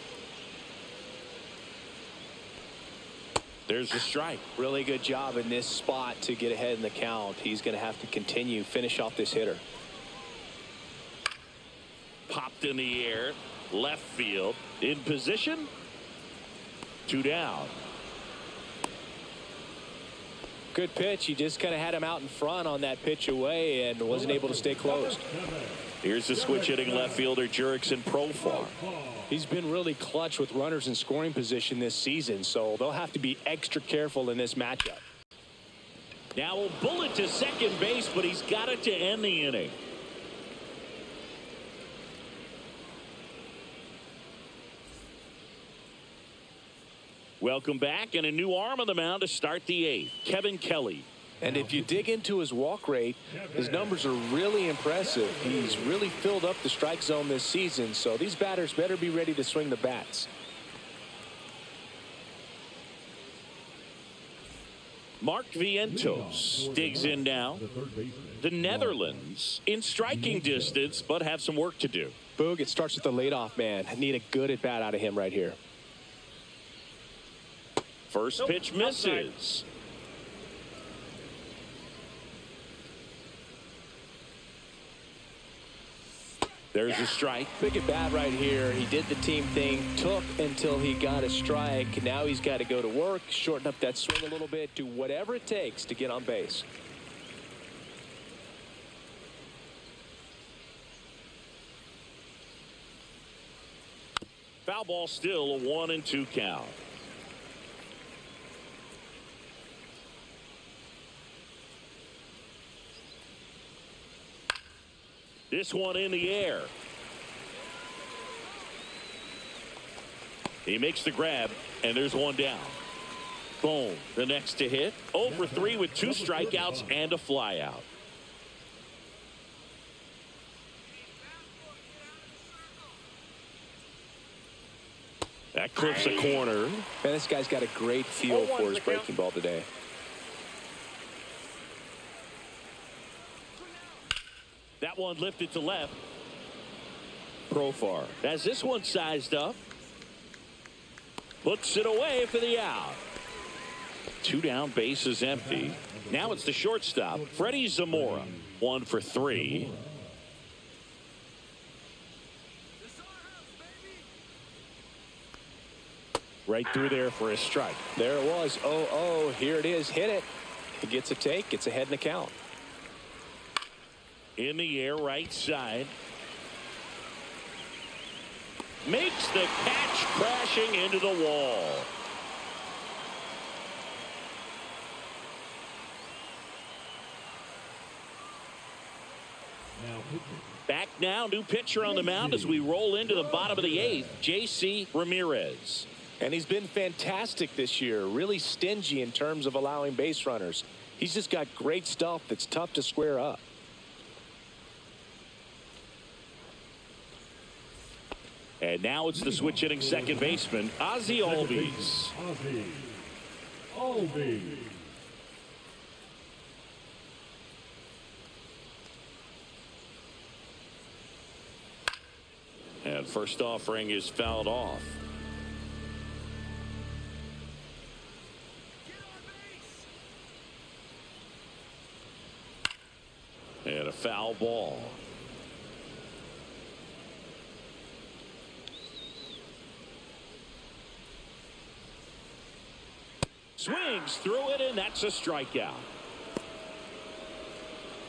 There's the strike. Really good job in this spot to get ahead in the count. He's going to have to finish off this hitter. Popped in the air. Left field. In position. 2 down. Good pitch. He just kind of had him out in front on that pitch away and wasn't able to stay closed. Here's the switch hitting left fielder Jurickson Profar. He's been really clutch with runners in scoring position this season, so they'll have to be extra careful in this matchup. Now a bullet to second base, but he's got it to end the inning. Welcome back, and a new arm on the mound to start the 8th. Kevin Kelly. And if you dig into his walk rate, his numbers are really impressive. He's really filled up the strike zone this season, so these batters better be ready to swing the bats. Mark Vientos digs in now. The Netherlands in striking distance, but have some work to do. Boog, it starts with the leadoff man. I need a good at-bat out of him right here. First pitch misses. There's a strike. Big at bat right here. He did the team thing, took until he got a strike. Now he's got to go to work, shorten up that swing a little bit, do whatever it takes to get on base. Foul ball, still a 1-2 count. This one in the air. He makes the grab, and there's one down. Boom. The next to hit. 0 for 3 with 2 strikeouts and a flyout. That clips a corner. Man, this guy's got a great feel for his breaking ball today. That one lifted to left. Profar has this one sized up. Puts it away for the out. 2 down, bases empty. Now it's the shortstop, Freddie Zamora. 1 for 3. Right through there for a strike. There it was. 0-0. Here it is. Hit it. He gets a take. Gets ahead in the count. In the air, right side. Makes the catch, crashing into the wall. Back now, new pitcher on the mound as we roll into the bottom of the 8th, J.C. Ramirez. And he's been fantastic this year. Really stingy in terms of allowing base runners. He's just got great stuff that's tough to square up. And now it's the switch hitting second baseman, Ozzie Albies. And first offering is fouled off. And a foul ball. Swings through it, and that's a strikeout.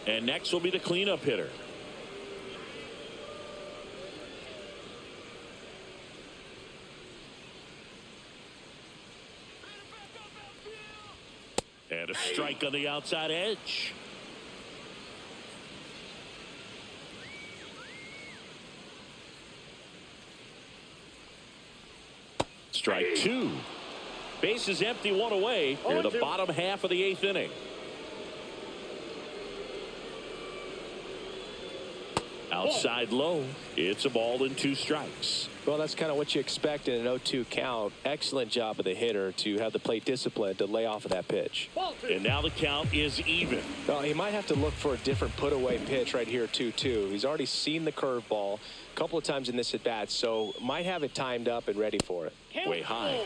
And next will be the cleanup hitter. And a strike on the outside edge. Strike 2. Base is empty, 1 away. Here in the bottom half of the 8th inning. Outside low. It's a ball and 2 strikes. Well, that's kind of what you expect in an 0-2 count. Excellent job of the hitter to have the plate discipline to lay off of that pitch. And now the count is even. Well, he might have to look for a different put-away pitch right here, 2-2. He's already seen the curveball a couple of times in this at-bat, so might have it timed up and ready for it. Way high.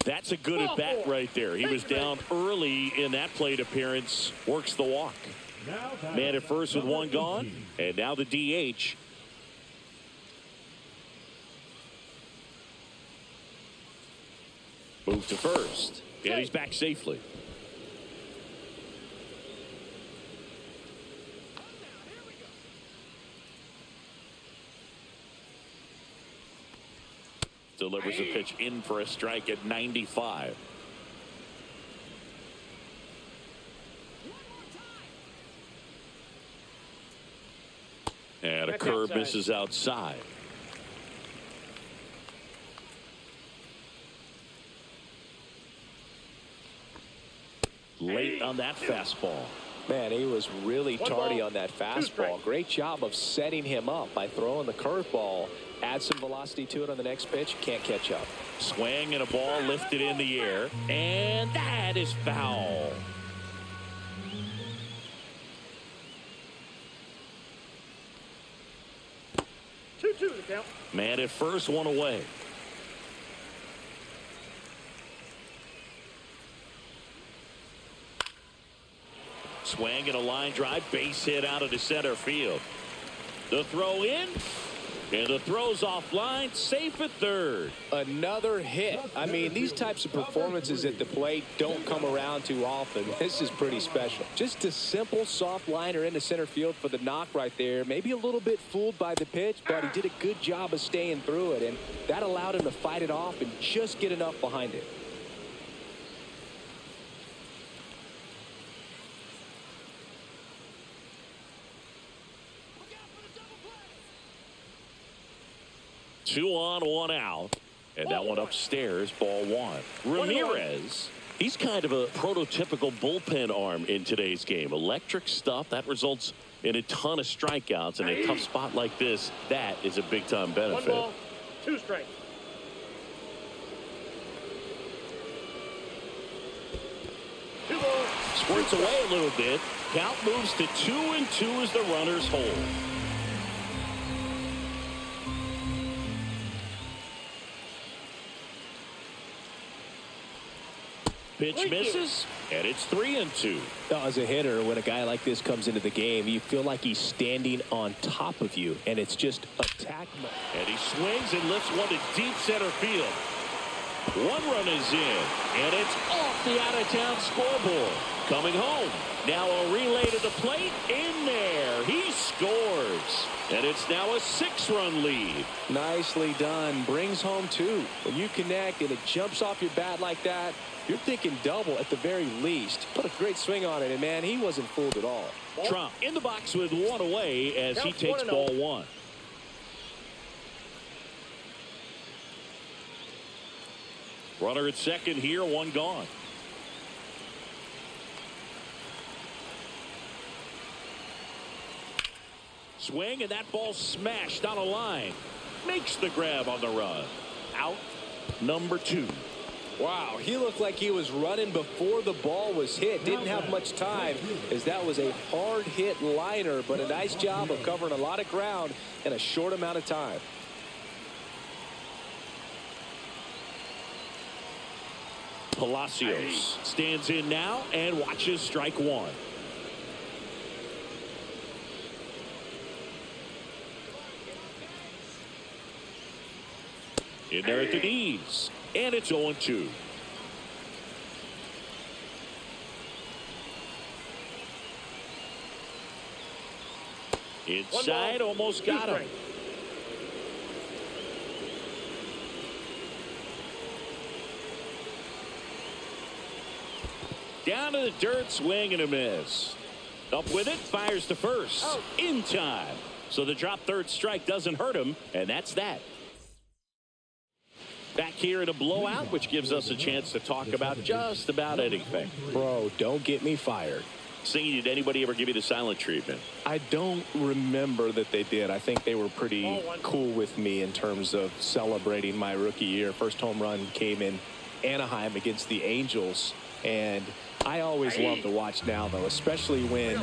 That's a good at-bat right there. He was down early in that plate appearance. Works the walk. Man at first with 1 gone. And now the DH. Move to first. And he's back safely. Delivers a pitch in for a strike at 95. And a curve misses outside. Late on that fastball. Man, he was really tardy on that fastball. Great job of setting him up by throwing the curveball. Add some velocity to it on the next pitch. Can't catch up. Swing and a ball lifted in the air. And that is foul. Two to count. Man at first, one away. Swing and a line drive, base hit out of the center field. The throw in, and the throw's offline, safe at third. Another hit. I mean, these types of performances at the plate don't come around too often. This is pretty special. Just a simple soft liner into center field for the knock right there. Maybe a little bit fooled by the pitch, but he did a good job of staying through it, and that allowed him to fight it off and just get enough behind it. Two on, one out. And that one upstairs, ball one. Ramirez, he's kind of a prototypical bullpen arm in today's game. Electric stuff, that results in a ton of strikeouts. In a tough spot like this, that is a big-time benefit. 1 ball, 2 strikes. Squirts away a little bit. Count moves to 2-2 as the runners hold. Pitch misses, and it's 3-2. As a hitter, when a guy like this comes into the game, you feel like he's standing on top of you, and it's just attack mode. And he swings and lifts one to deep center field. One run is in, and it's off the out-of-town scoreboard. Coming home, now a relay to the plate, in there. He scores, and it's now a 6-run lead. Nicely done. Brings home 2. When you connect and it jumps off your bat like that, you're thinking double at the very least. Put a great swing on it, and man, he wasn't fooled at all. Trump in the box with one away as he takes ball one. Runner at second here, one gone. Swing, and that ball smashed on a line. Makes the grab on the run. Out number 2. Wow, he looked like he was running before the ball was hit. Didn't have much time, as that was a hard hit liner, but a nice job of covering a lot of ground in a short amount of time. Palacios stands in now and watches strike one. In there at the knees, and it's 0-2. Inside, almost got him. Down to the dirt, swing and a miss. Up with it, fires to first. In time. So the drop third strike doesn't hurt him, and that's that. Back here in a blowout, which gives us a chance to talk about just about anything. Bro, don't get me fired. Singing, did anybody ever give you the silent treatment? I don't remember that they did. I think they were pretty cool with me in terms of celebrating my rookie year. First home run came in Anaheim against the Angels, and I always love to watch now, though, especially when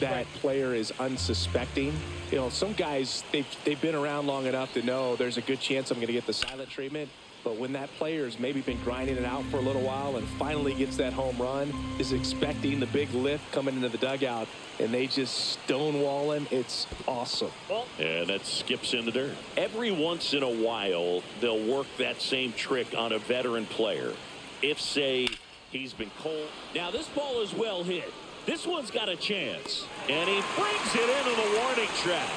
that player is unsuspecting. You know, some guys, they've been around long enough to know there's a good chance I'm going to get the silent treatment. But when that player's maybe been grinding it out for a little while and finally gets that home run, is expecting the big lift coming into the dugout, and they just stonewall him, it's awesome. And that skips in the dirt. Every once in a while, they'll work that same trick on a veteran player. If, say, he's been cold. Now, this ball is well hit. This one's got a chance. And he brings it into the warning track.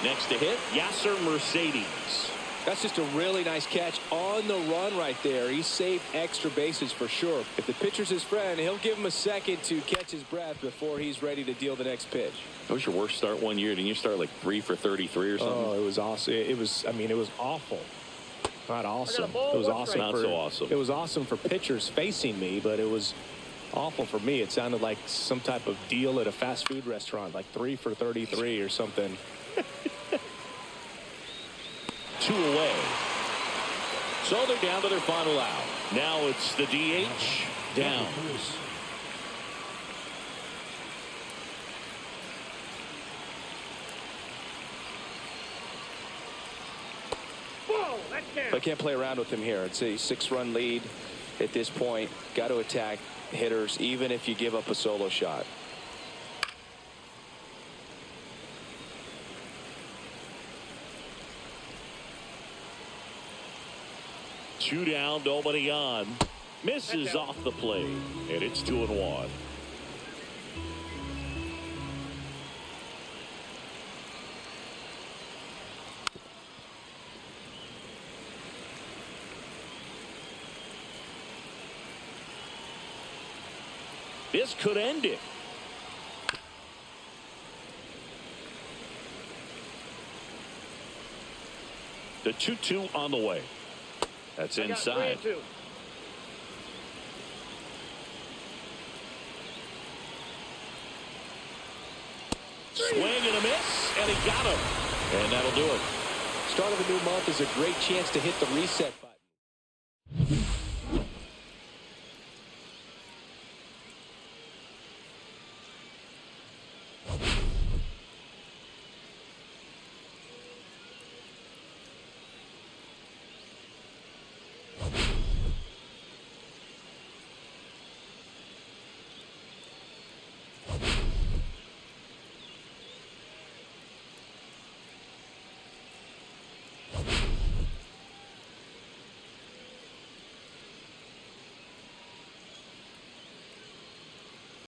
Next to hit, Yasser Mercedes. That's just a really nice catch on the run right there. He saved extra bases for sure. If the pitcher's his friend, he'll give him a second to catch his breath before he's ready to deal the next pitch. That was your worst start one year. Didn't you start like 3 for 33 or something? Oh, it was awesome. It was awful. Not awesome. It was awesome. Not so awesome. It was awesome for pitchers facing me, but it was Awful for me. It sounded like some type of deal at a fast food restaurant, like 3 for $33 or something. 2 away. So they're down to their final out. Now it's the DH. Downs. I can't play around with him here. It's a 6-run lead at this point. Got to attack hitters, even if you give up a solo shot. Two down, nobody on. Misses off the plate, and it's 2-1. This could end it. The 2-2 on the way. That's inside. Swing and a miss, and he got him. And that'll do it. Start of a new month is a great chance to hit the reset button.